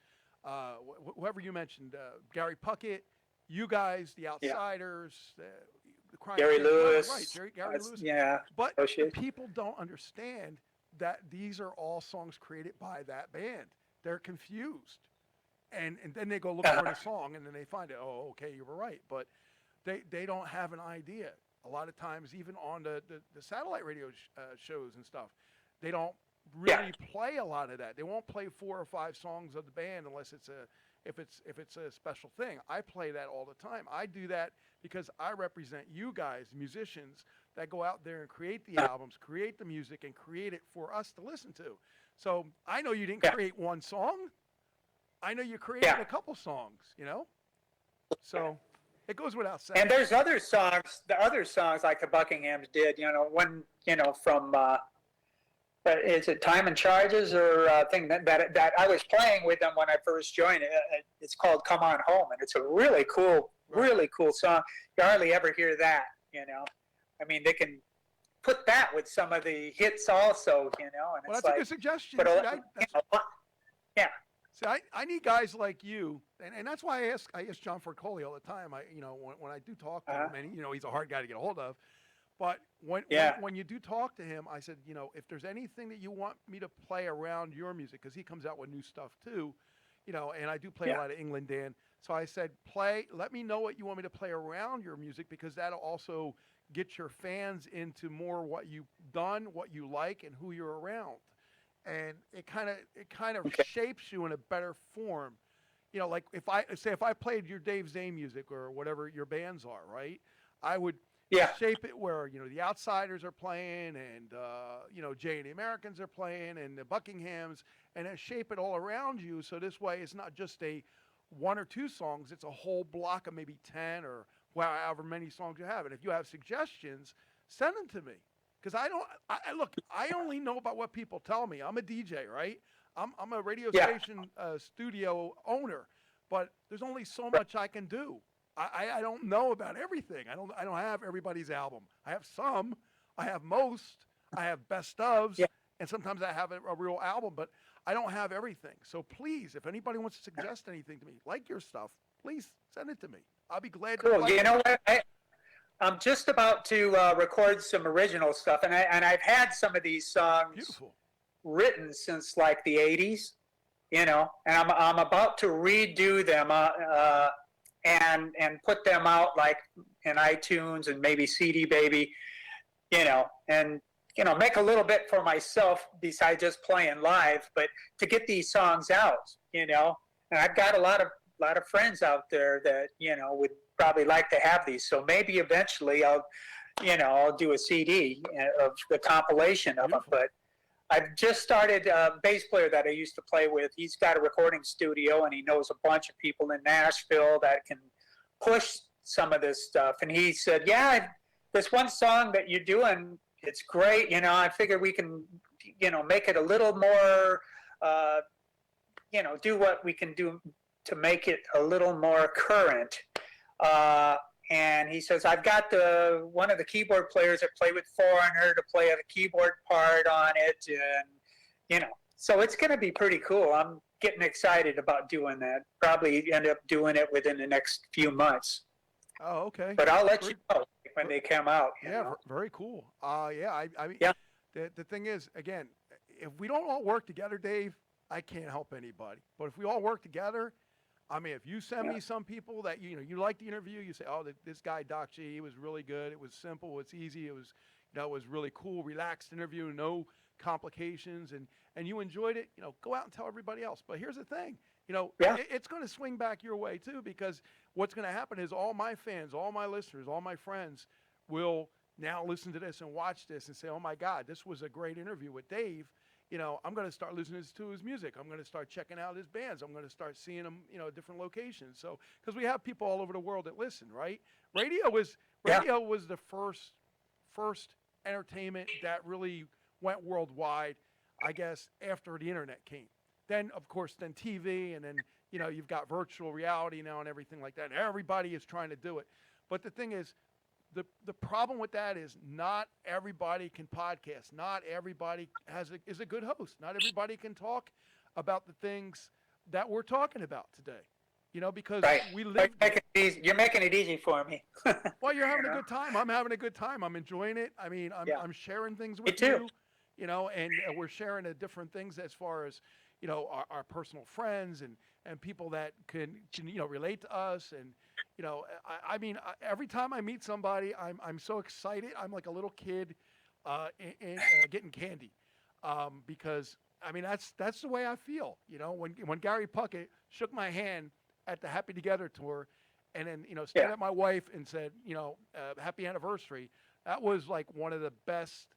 Whoever you mentioned, Gary Puckett, you guys, the Outsiders, the Crime Gary Lewis, right? Gary Lewis. Yeah, but people don't understand that these are all songs created by that band. They're confused, and then they go look for the song, and then they find it. Oh, okay, you were right, but they don't have an idea. A lot of times, even on the satellite radio shows and stuff, they don't really play a lot of that. They won't play 4 or 5 songs of the band unless it's if it's a special thing. I play that all the time. I do that because I represent you guys, musicians, that go out there and create the albums, create the music, and create it for us to listen to. So I know you didn't create one song. I know you created a couple songs, So it goes without saying. And there's other songs, like the Buckinghams did, one, from, is it Time and Charges or thing that I was playing with them when I first joined it. It's called Come On Home, and it's a really cool song. You hardly ever hear that, I mean, they can put that with some of the hits also, and Well, it's that's a good suggestion. But See, I need guys like you, and that's why I ask John Forcoli all the time. When I do talk to him, and he's a hard guy to get a hold of. But when you do talk to him, I said, if there's anything that you want me to play around your music, because he comes out with new stuff too, and I do play a lot of England, Dan. So I said, let me know what you want me to play around your music, because that'll also get your fans into more what you've done, what you like, and who you're around. And it kind of shapes you in a better form. Like if I played your Dave Zane music or whatever your bands are, right? I would shape it where the Outsiders are playing, and Jay and the Americans are playing, and the Buckinghams, and then shape it all around you. So this way, it's not just a one or two songs; it's a whole block of maybe 10 or however many songs you have. And if you have suggestions, send them to me, because I only know about what people tell me. I'm a DJ, right? I'm a radio station studio owner, but there's only so much I can do. I don't know about everything. I don't have everybody's album. I have some. I have most. I have best ofs, and sometimes I have a real album, but I don't have everything. So please, if anybody wants to suggest anything to me, like your stuff, please send it to me. I'll be glad to play You it. know what? I'm just about to record some original stuff, and I've had some of these songs written since like the '80s, and I'm about to redo them and put them out like in iTunes and maybe CD Baby, and make a little bit for myself besides just playing live, but to get these songs out, and I've got a lot of friends out there that would probably like to have these. So maybe eventually I'll do a CD of the compilation of them. But I've just started a bass player that I used to play with. He's got a recording studio, and he knows a bunch of people in Nashville that can push some of this stuff. And he said, this one song that you're doing, it's great. I figure we can, make it a little more, do what we can do to make it a little more current. And he says, I've got one of the keyboard players that play with Foreigner to play a keyboard part on it. And, so it's going to be pretty cool. I'm getting excited about doing that. Probably end up doing it within the next few months. Oh, okay. But I'll let you know when they come out. Very cool. I mean, the thing is, again, if we don't all work together, Dave, I can't help anybody. But if we all work together, I mean, if you send me some people that you like the interview, you say, this guy Doc G, he was really good. It was simple. It's easy. It was it was really cool, relaxed interview, no complications, and you enjoyed it. Go out and tell everybody else. But here's the thing, it's going to swing back your way too, because what's going to happen is all my fans, all my listeners, all my friends will now listen to this and watch this and say, oh my God, this was a great interview with Dave. I'm going to start listening to his music. I'm going to start checking out his bands. I'm going to start seeing him, at different locations. So, because we have people all over the world that listen, right? Radio was the first entertainment that really went worldwide, I guess, after the internet came. Then, of course, TV, and then, you've got virtual reality now and everything like that. And everybody is trying to do it. But the thing is, the problem with that is not everybody can podcast. Not everybody is a good host. Not everybody can talk about the things that we're talking about today. Because we live. You're making it easy for me. Well, you're having a good time. I'm having a good time. I'm enjoying it. I mean, I'm sharing things with you. And we're sharing different things as far as, our personal friends and people that can relate to us. And, I mean, every time I meet somebody, I'm so excited. I'm like a little kid getting candy, because I mean that's the way I feel. When Gary Puckett shook my hand at the Happy Together tour, and then stared at my wife and said, happy anniversary. That was like one of the best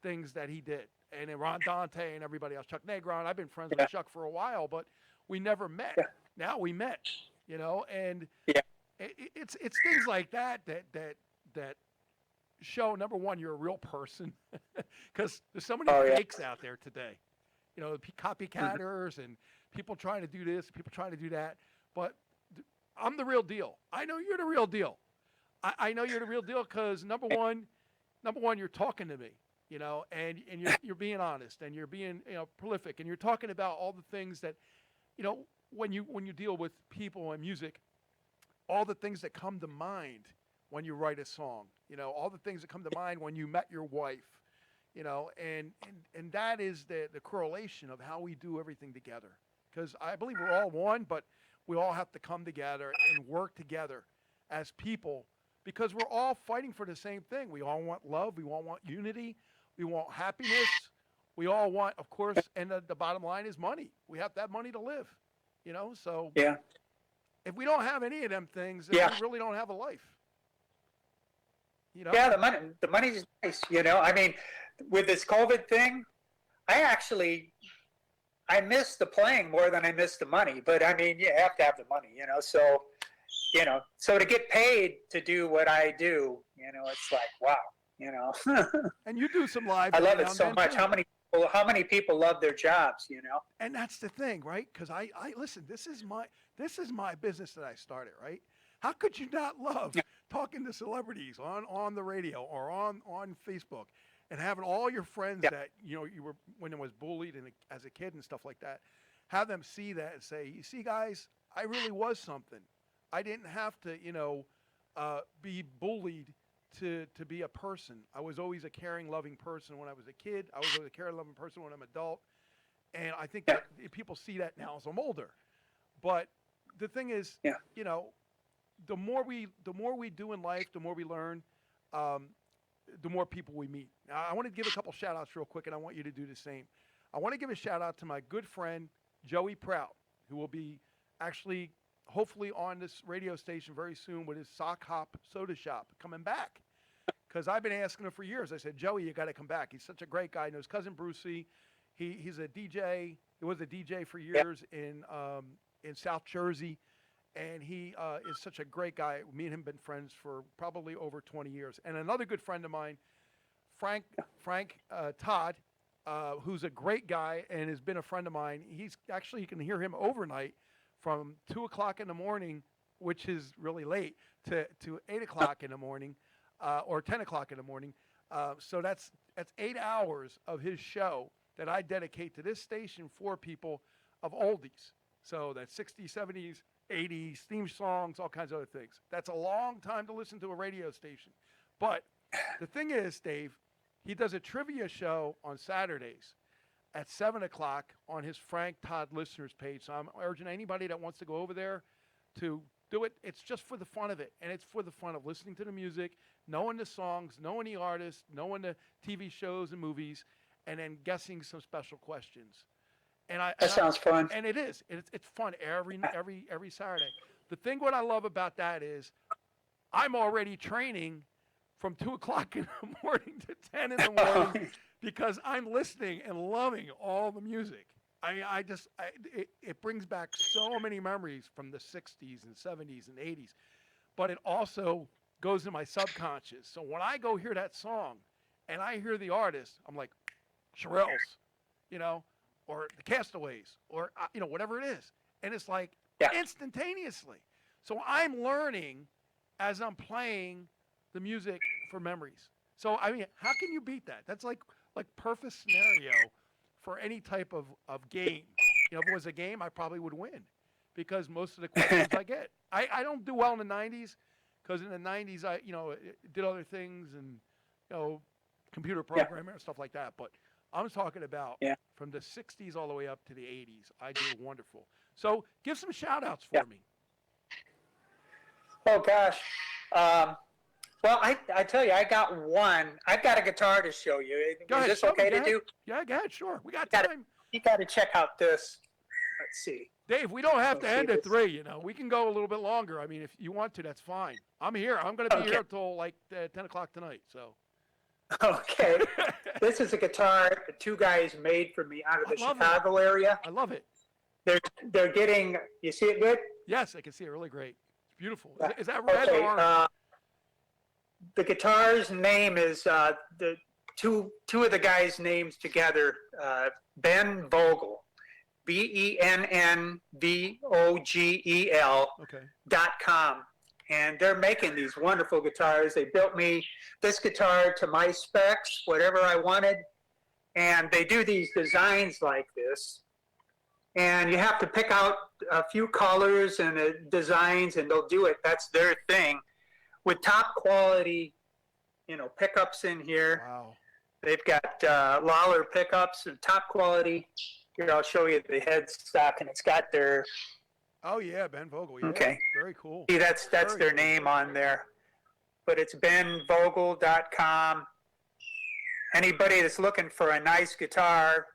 things that he did. And then Ron Dante and everybody else, Chuck Negron. I've been friends with Chuck for a while, but we never met. Now we met, and it's things like that show, number one, you're a real person, because there's so many fakes out there today, copycatters and people trying to do this, people trying to do that. But I'm the real deal. I know you're the real deal. I know you're the real deal because number one, you're talking to me, and you're being honest, and you're being prolific, and you're talking about all the things that you know, when you deal with people and music, all the things that come to mind when you write a song, you know, all the things that come to mind when you met your wife, you know, and that is the correlation of how we do everything together. Because I believe we're all one, but we all have to come together and work together as people because we're all fighting for the same thing. We all want love. We all want unity. We want happiness. We all want, of course, and the bottom line is money. We have to have money to live, you know? So Yeah. if we don't have any of them things, then Yeah. we really don't have a life. You know? Yeah, the money's nice, you know. I mean, with this COVID thing, I miss the playing more than I miss the money. But I mean, you have to have the money, you know. So, you know, so to get paid to do what I do, you know, it's like, wow, you know. And you do some live. I love every it now so and much. then, too. How many people love their jobs, you know? And that's the thing, right? Because I listen. This is my business that I started, right? How could you not love talking to celebrities on the radio or on Facebook, and having all your friends that you know you were when it was bullied and as a kid and stuff like that, have them see that and say, you see, guys, I really was something. I didn't have to, you know, be bullied to be a person. I was always a caring, loving person when I was a kid. I was always a caring, loving person when I'm an adult. And I think that people see that now as I'm older. But the thing is, you know, the more we do in life, the more we learn, the more people we meet. Now, I want to give a couple shout outs real quick, and I want you to do the same. I want to give a shout out to my good friend, Joey Prout, who will be actually hopefully on this radio station very soon with his Sock Hop Soda Shop coming back. Because I've been asking him for years. I said, Joey, you got to come back. He's such a great guy. He knows cousin Brucey. He's a DJ. He was a DJ for years in South Jersey. And he is such a great guy. Me and him have been friends for probably over 20 years. And another good friend of mine, Frank Todd, who's a great guy and has been a friend of mine. He's actually, you can hear him overnight from 2 o'clock in the morning, which is really late, to 8 o'clock in the morning, or 10 o'clock in the morning. So that's 8 hours of his show that I dedicate to this station for people of oldies. So that's 60s, 70s, 80s, theme songs, all kinds of other things. That's a long time to listen to a radio station. But the thing is, Dave, he does a trivia show on Saturdays at 7 o'clock on his Frank Todd listeners page. So I'm urging anybody that wants to go over there to do it. It's just for the fun of it. And it's for the fun of listening to the music, knowing the songs, knowing the artists, knowing the TV shows and movies, and then guessing some special questions. That sounds fun. And it is. It's fun every Saturday. The thing what I love about that is I'm already training from 2 o'clock in the morning to 10 in the morning because I'm listening and loving all the music. I mean, it brings back so many memories from the 60s and 70s and 80s, but it also goes in my subconscious. So when I go hear that song and I hear the artist, I'm like, Shirelles, you know, or the Castaways, or, you know, whatever it is. And it's like instantaneously. So I'm learning as I'm playing the music for memories. So, I mean, how can you beat that? That's like perfect scenario for any type of game. You know, if it was a game, I probably would win because most of the questions I get. I don't do well in the 90s because in the 90s I, you know, did other things and, you know, computer programming and stuff like that. But I'm talking about from the 60s all the way up to the 80s. I do wonderful. So give some shout outs for me. Oh, gosh. Well, I tell you, I got one. I've got a guitar to show you. Is this okay to do? Yeah, go ahead. Sure. We got time. You got to check out this. Let's see. Dave, we don't have to end at 3, you know. We can go a little bit longer. I mean, if you want to, that's fine. I'm here. I'm going to be here until like 10 o'clock tonight, so. Okay. This is a guitar the two guys made for me out of the Chicago area. I love it. They're getting, you see it good? Yes, I can see it really great. It's beautiful. Is that red or orange? The guitar's name is the two of the guys' names together, Ben Vogel, BENNVOGEL.com. And they're making these wonderful guitars. They built me this guitar to my specs, whatever I wanted. And they do these designs like this. and you have to pick out a few colors and designs, and they'll do it. That's their thing, with top quality, pickups in here. Wow. They've got Lawler pickups and top quality. Here, I'll show you the headstock, and it's got their. Oh yeah, Ben Vogel. Yeah. Okay. Very cool. See, that's Very their cool. name on there. But it's benvogel.com. Anybody that's looking for a nice guitar,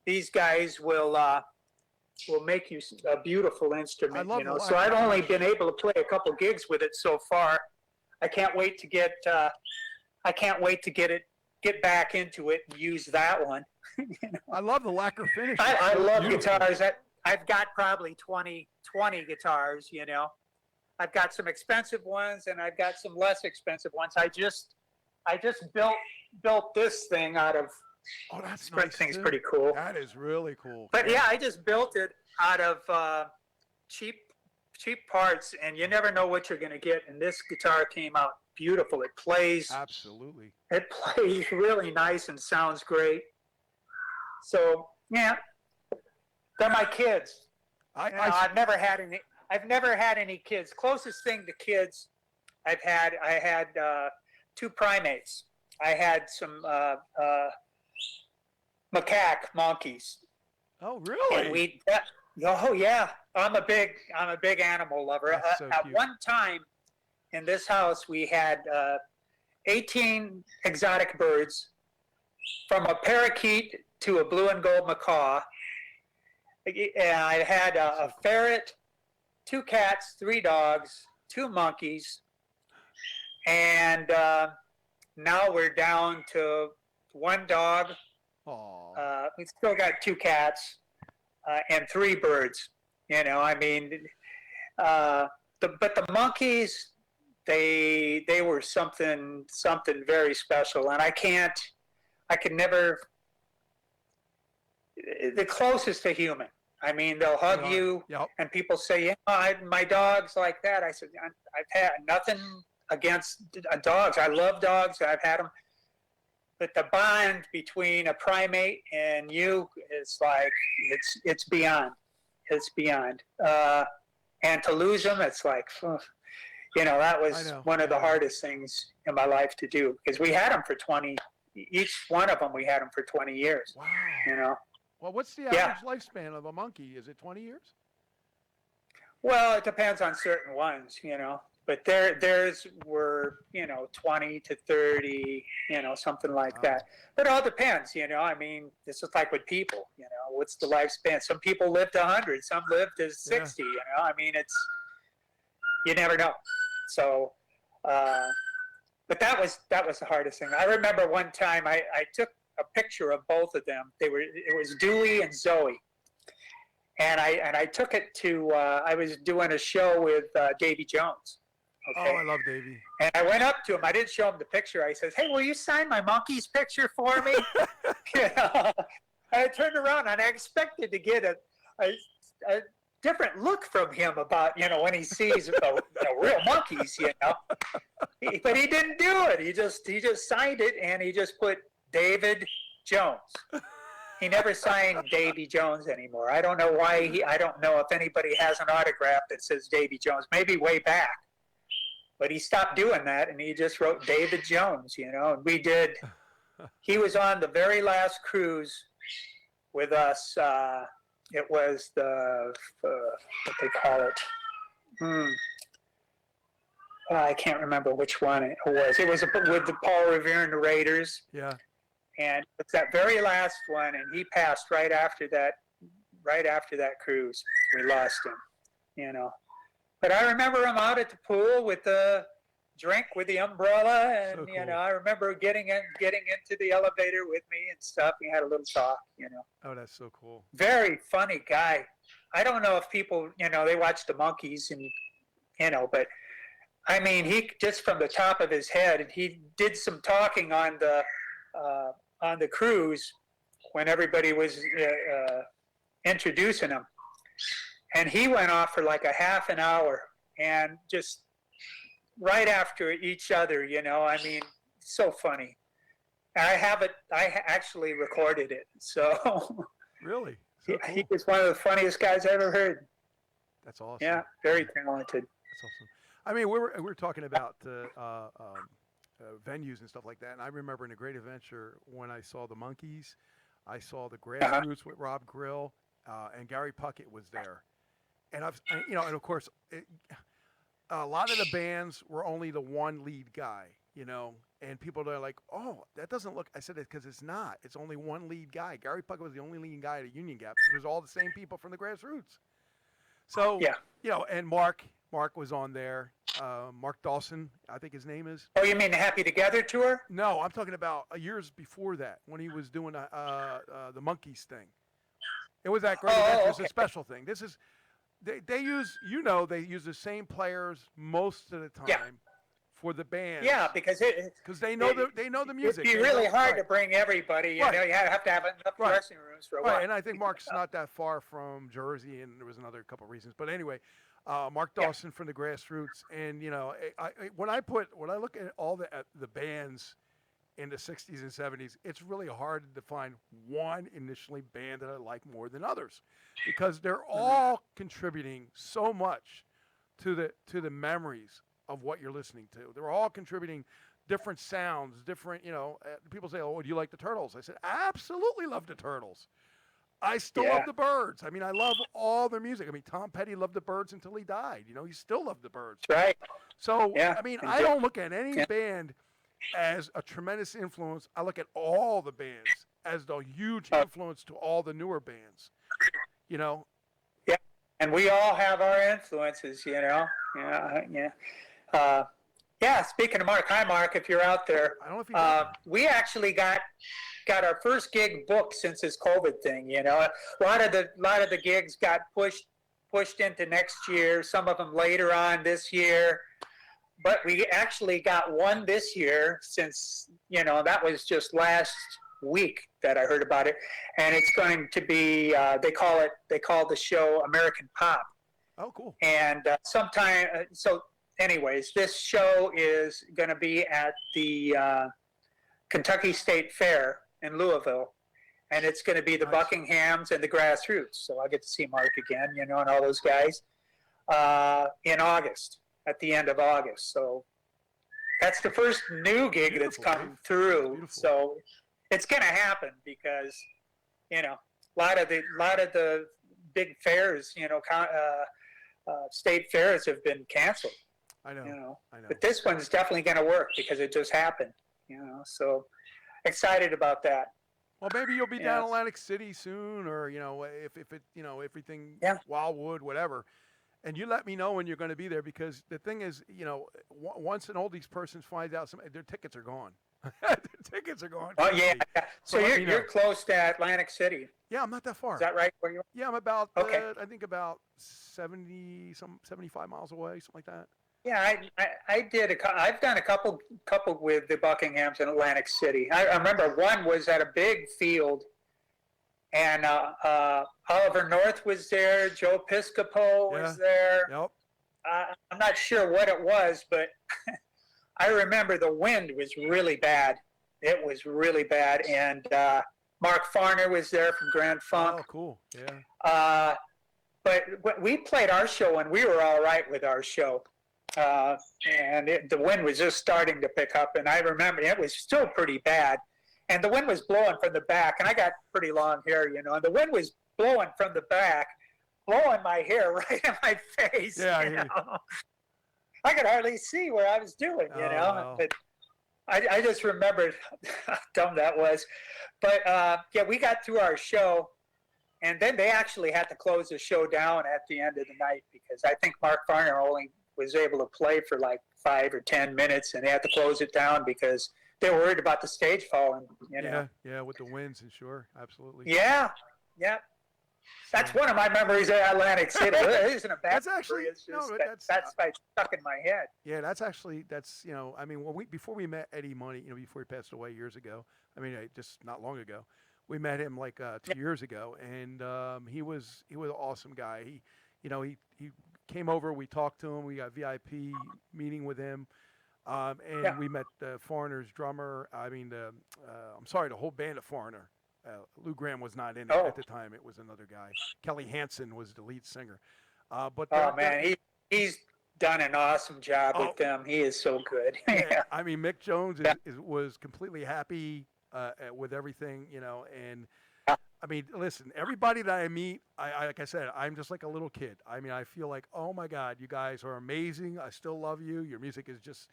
these guys will make you a beautiful instrument. I love the So lacquer I've only finish. been able to play a couple gigs with it so far. I can't wait to get get back into it and use that one. I love the lacquer finish. I It's so love beautiful. guitars. I've got probably 20 guitars, I've got some expensive ones and I've got some less expensive ones. I just built this thing out of. Oh, that's This nice. thing's too. pretty cool. That is really cool. But yeah, I just built it out of cheap parts, and you never know what you're going to get. And this guitar came out beautiful. It plays Absolutely. really nice and sounds great. So yeah, they're my kids. I've never had any kids. Closest thing to kids I had 2 primates. I had some macaque monkeys. Oh, really? And oh yeah, I'm a big animal lover. That's so At cute. one time in this house, we had 18 exotic birds, from a parakeet to a blue and gold macaw. And I had a ferret, 2 cats, 3 dogs, 2 monkeys, and now we're down to 1 dog. Aw. We still got 2 cats and 3 birds. But the monkeys, they were something very special, and I could never. The closest to human. I mean, they'll hug you, Yep. and people say, my dog's like that. I said, I've had nothing against dogs. I love dogs. I've had them. But the bond between a primate and you is like, it's beyond. It's beyond. And to lose them, it's like, that was one of the hardest things in my life to do, because we had them for 20, each one of them, we had them for 20 years, Wow. Well, what's the average Yeah. lifespan of a monkey? Is it 20 years? Well, it depends on certain ones, but theirs were, 20 to 30, something like Wow. that. But it all depends, I mean, this is like with people, what's the lifespan? Some people lived 100, some lived to 60, I mean, you never know. So, but that was the hardest thing. I remember one time I took a picture of both of them. It was Dewey and Zoe. And I took it to, I was doing a show with Davy Jones. Okay. Oh, I love Davey. And I went up to him. I didn't show him the picture. I said, "Hey, will you sign my monkey's picture for me?" I turned around and I expected to get a different look from him about, when he sees real monkeys, But he didn't do it. He just signed it, and he just put David Jones. He never signed Davy Jones anymore. I don't know why. I don't know if anybody has an autograph that says Davy Jones. Maybe way back. But he stopped doing that, and he just wrote David Jones, and we did. He was on the very last cruise with us. It was what they call it. I can't remember which one it was. It was with the Paul Revere and the Raiders. Yeah. And it's that very last one, and he passed right after that cruise. We lost him, But I remember him out at the pool with the drink with the umbrella, and So cool. I remember getting into the elevator with me and stuff. We had a little talk, Oh, that's so cool. Very funny guy. I don't know if people, they watch the Monkees and, but I mean, he just from the top of his head, and he did some talking on the cruise when everybody was introducing him. And he went off for like a half an hour, and just right after each other, I mean, so funny. And I actually recorded it. So Really? So cool. He was one of the funniest guys I ever heard. That's awesome. Yeah, very talented. That's awesome. I mean, we were talking about venues and stuff like that, and I remember in A Great Adventure when I saw the Monkees, I saw the Grassroots with Rob Grill, and Gary Puckett was there, and and of course, a lot of the bands were only the one lead guy, and people are like, oh, that doesn't look. I said it because it's not. It's only one lead guy. Gary Puckett was the only lead guy at Union Gap. It was all the same people from the Grassroots. So and Mark was on there. Mark Dawson, I think his name is. Oh, you mean the Happy Together tour? No, I'm talking about years before that when he was doing the Monkees thing. It was that Great Adventure. It's a special thing. This is they use they use the same players most of the time for the band. Yeah, because they know the music. It'd be really hard to bring everybody. You know, you have to have enough dressing rooms for a while. Right, and I think Mark's not that far from Jersey, and there was another couple of reasons. But anyway, Mark Dawson from the Grassroots, and when I look at all the bands in the 60s and 70s, it's really hard to find one initially band that I like more than others, because they're all contributing so much to the memories of what you're listening to. They're all contributing different sounds, different, people say, oh, do you like the Turtles? I said, I absolutely love the Turtles. I still love the Byrds. I mean, I love all their music. I mean, Tom Petty loved the Byrds until he died. He still loved the Byrds. Right. So, I mean, I don't look at any band as a tremendous influence. I look at all the bands as the huge influence to all the newer bands, Yeah. And we all have our influences, Yeah. Speaking of Mark, hi Mark, if you're out there. I don't know if we actually got our first gig booked since this COVID thing. A lot of the gigs got pushed into next year. Some of them later on this year, but we actually got one this year. Since that was just last week that I heard about it, and it's going to be they call the show American Pop. Oh, cool. And anyways, this show is going to be at the Kentucky State Fair in Louisville, and it's going to be the Buckinghams and the Grassroots. So I'll get to see Mark again, and all those guys in August, at the end of August. So that's the first new gig that's come through. Beautiful. So it's going to happen because, a lot of the big fairs, state fairs have been canceled. I know. But this one's definitely going to work because it just happened. So excited about that. Well, maybe you'll be down Atlantic City soon, or if it everything Wildwood, whatever, and you let me know when you're going to be there, because the thing is, once an oldies person finds out, their tickets are gone. Their tickets are gone. Oh yeah. So you're close to Atlantic City. Yeah, I'm not that far. Is that right? Where you are? Yeah, I'm about I think about 75 miles away, something like that. Yeah, I've done a couple with the Buckinghams in Atlantic City. I remember one was at a big field, and Oliver North was there, Joe Piscopo was there. Yep. I'm not sure what it was, but I remember the wind was really bad. It was really bad, and Mark Farner was there from Grand Funk. Oh, cool. Yeah. But we played our show, and we were all right with our show. And the wind was just starting to pick up, and I remember it was still pretty bad, and the wind was blowing from the back, and I got pretty long hair, and the wind was blowing from the back, blowing my hair right in my face. Yeah, I could hardly see where I was doing, Wow. But I just remembered how dumb that was. But we got through our show, and then they actually had to close the show down at the end of the night, because I think Mark Farner only was able to play for like 5 or 10 minutes, and they had to close it down because they were worried about the stage falling. Yeah, with the winds, and sure, absolutely. Yeah. That's one of my memories of Atlantic City. It isn't a bad That's actually memory. It's just that's stuck in my head. Yeah, that's I mean, before we met Eddie Money, before he passed away years ago. I mean, just not long ago, we met him like 2 years ago, and he was an awesome guy. He came over, we talked to him, we got VIP meeting with him, and we met Foreigner's drummer. I mean, the whole band of Foreigner. Lou Graham was not in it Oh. at the time. It was another guy. Kelly Hansen was the lead singer. But Oh man, he's done an awesome job Oh. with them. He is so good. yeah, I mean, Mick Jones Yeah. was completely happy with everything, and Yeah. I mean, listen, everybody that I meet, I like I said, I'm just like a little kid. I mean, I feel like, oh my God, you guys are amazing. I still love you. Your music is just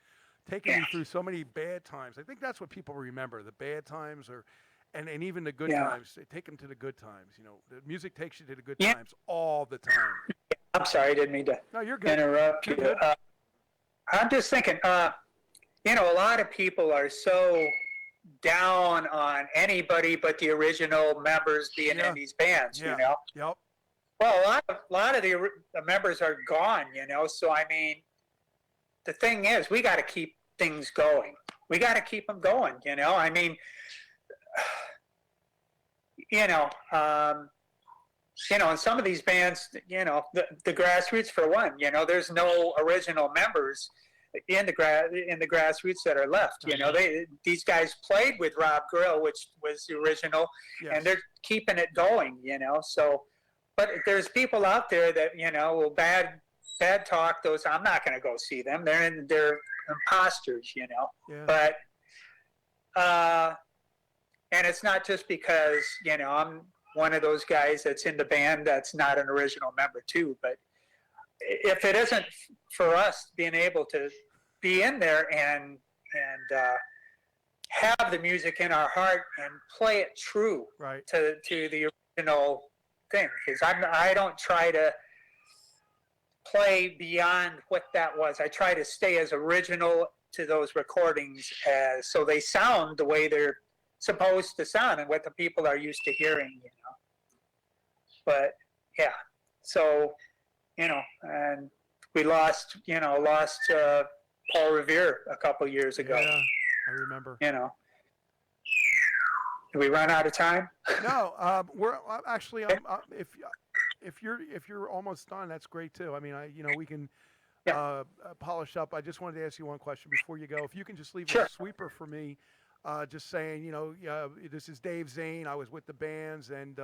taking me through so many bad times. I think that's what people remember, the bad times and even the good Yeah. times. They take them to the good times. The music takes you to the good Yeah. times all the time. I'm sorry, I didn't mean to No, you're good. interrupt you. You're good. I'm just thinking, a lot of people are so down on anybody but the original members being Yeah. in these bands, Yeah. Yep. Well, a lot of the members are gone, so I mean, the thing is, we got to keep things going. We got to keep them going, I mean, in some of these bands, the grassroots for one, there's no original members in the grassroots that are left. These guys played with Rob Grill, which was the original, Yes. and they're keeping it going. So, but there's people out there that will bad talk those. I'm not going to go see them. They're imposters. Yeah. But and it's not just because I'm one of those guys that's in the band that's not an original member too. But if it isn't for us being able to be in there and have the music in our heart and play it true Right. to the original thing, because I don't try to play beyond what that was. I try to stay as original to those recordings so they sound the way they're supposed to sound and what the people are used to hearing. But yeah, so and we lost Paul Revere a couple years ago. Yeah, I remember. Did we run out of time? No, we're actually. If you're almost done, that's great too. I mean, we can polish up. I just wanted to ask you one question before you go. If you can just leave Sure. a sweeper for me, just saying, this is Dave Zane. I was with the bands, and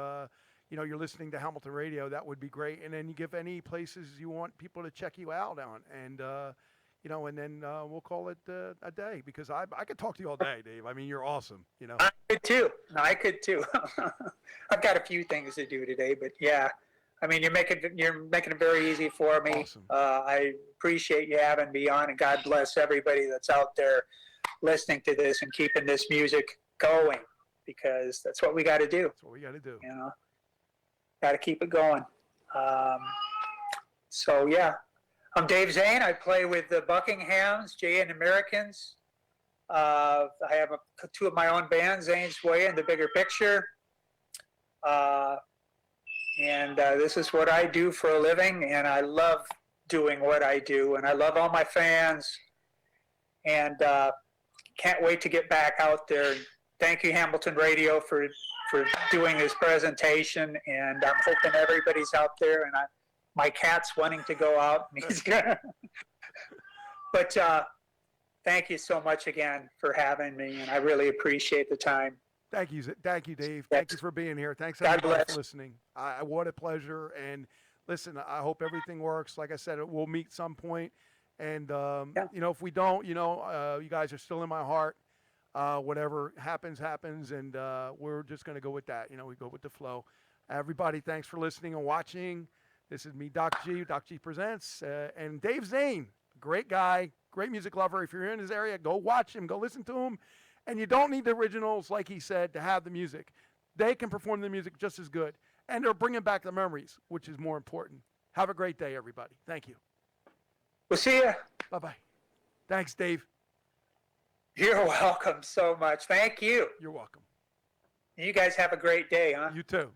you're listening to Hamilton Radio. That would be great. And then you give any places you want people to check you out on, and and then we'll call it a day, because I could talk to you all day, Dave. I mean, you're awesome. I could too. I could too. I've got a few things to do today, but yeah. I mean, you're making it very easy for me. Awesome. I appreciate you having me on, and God bless everybody that's out there listening to this and keeping this music going, because that's what we got to do. That's what we got to do. Got to keep it going. So yeah, I'm Dave Zane. I play with the Buckinghams, Jay and Americans. I have two of my own bands, Zane's Way and The Bigger Picture. And this is what I do for a living, and I love doing what I do, and I love all my fans, and can't wait to get back out there. Thank you, Hamilton Radio, for doing this presentation, and I'm hoping everybody's out there, and my cat's wanting to go out. And he's gonna but thank you so much again for having me, and I really appreciate the time. Thank you, Dave. Yes. Thank you for being here. Thanks God everybody bless. for listening. What a pleasure. And listen, I hope everything works. Like I said, we'll meet some point. And if we don't, you guys are still in my heart. Whatever happens, and we're just going to go with that. We go with the flow. Everybody, thanks for listening and watching. This is me, Doc G Presents, and Dave Zane, great guy, great music lover. If you're in his area, go watch him, go listen to him. And you don't need the originals, like he said, to have the music. They can perform the music just as good. And they're bringing back the memories, which is more important. Have a great day, everybody. Thank you. We'll see you. Bye-bye. Thanks, Dave. You're welcome so much. Thank you. You're welcome. You guys have a great day, huh? You too.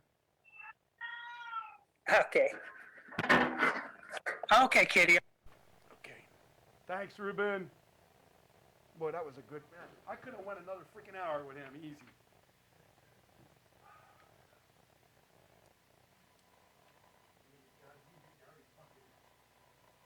Okay. Okay, kitty. Okay. Thanks, Ruben. Boy, that was a good match. I could have went another freaking hour with him. Easy.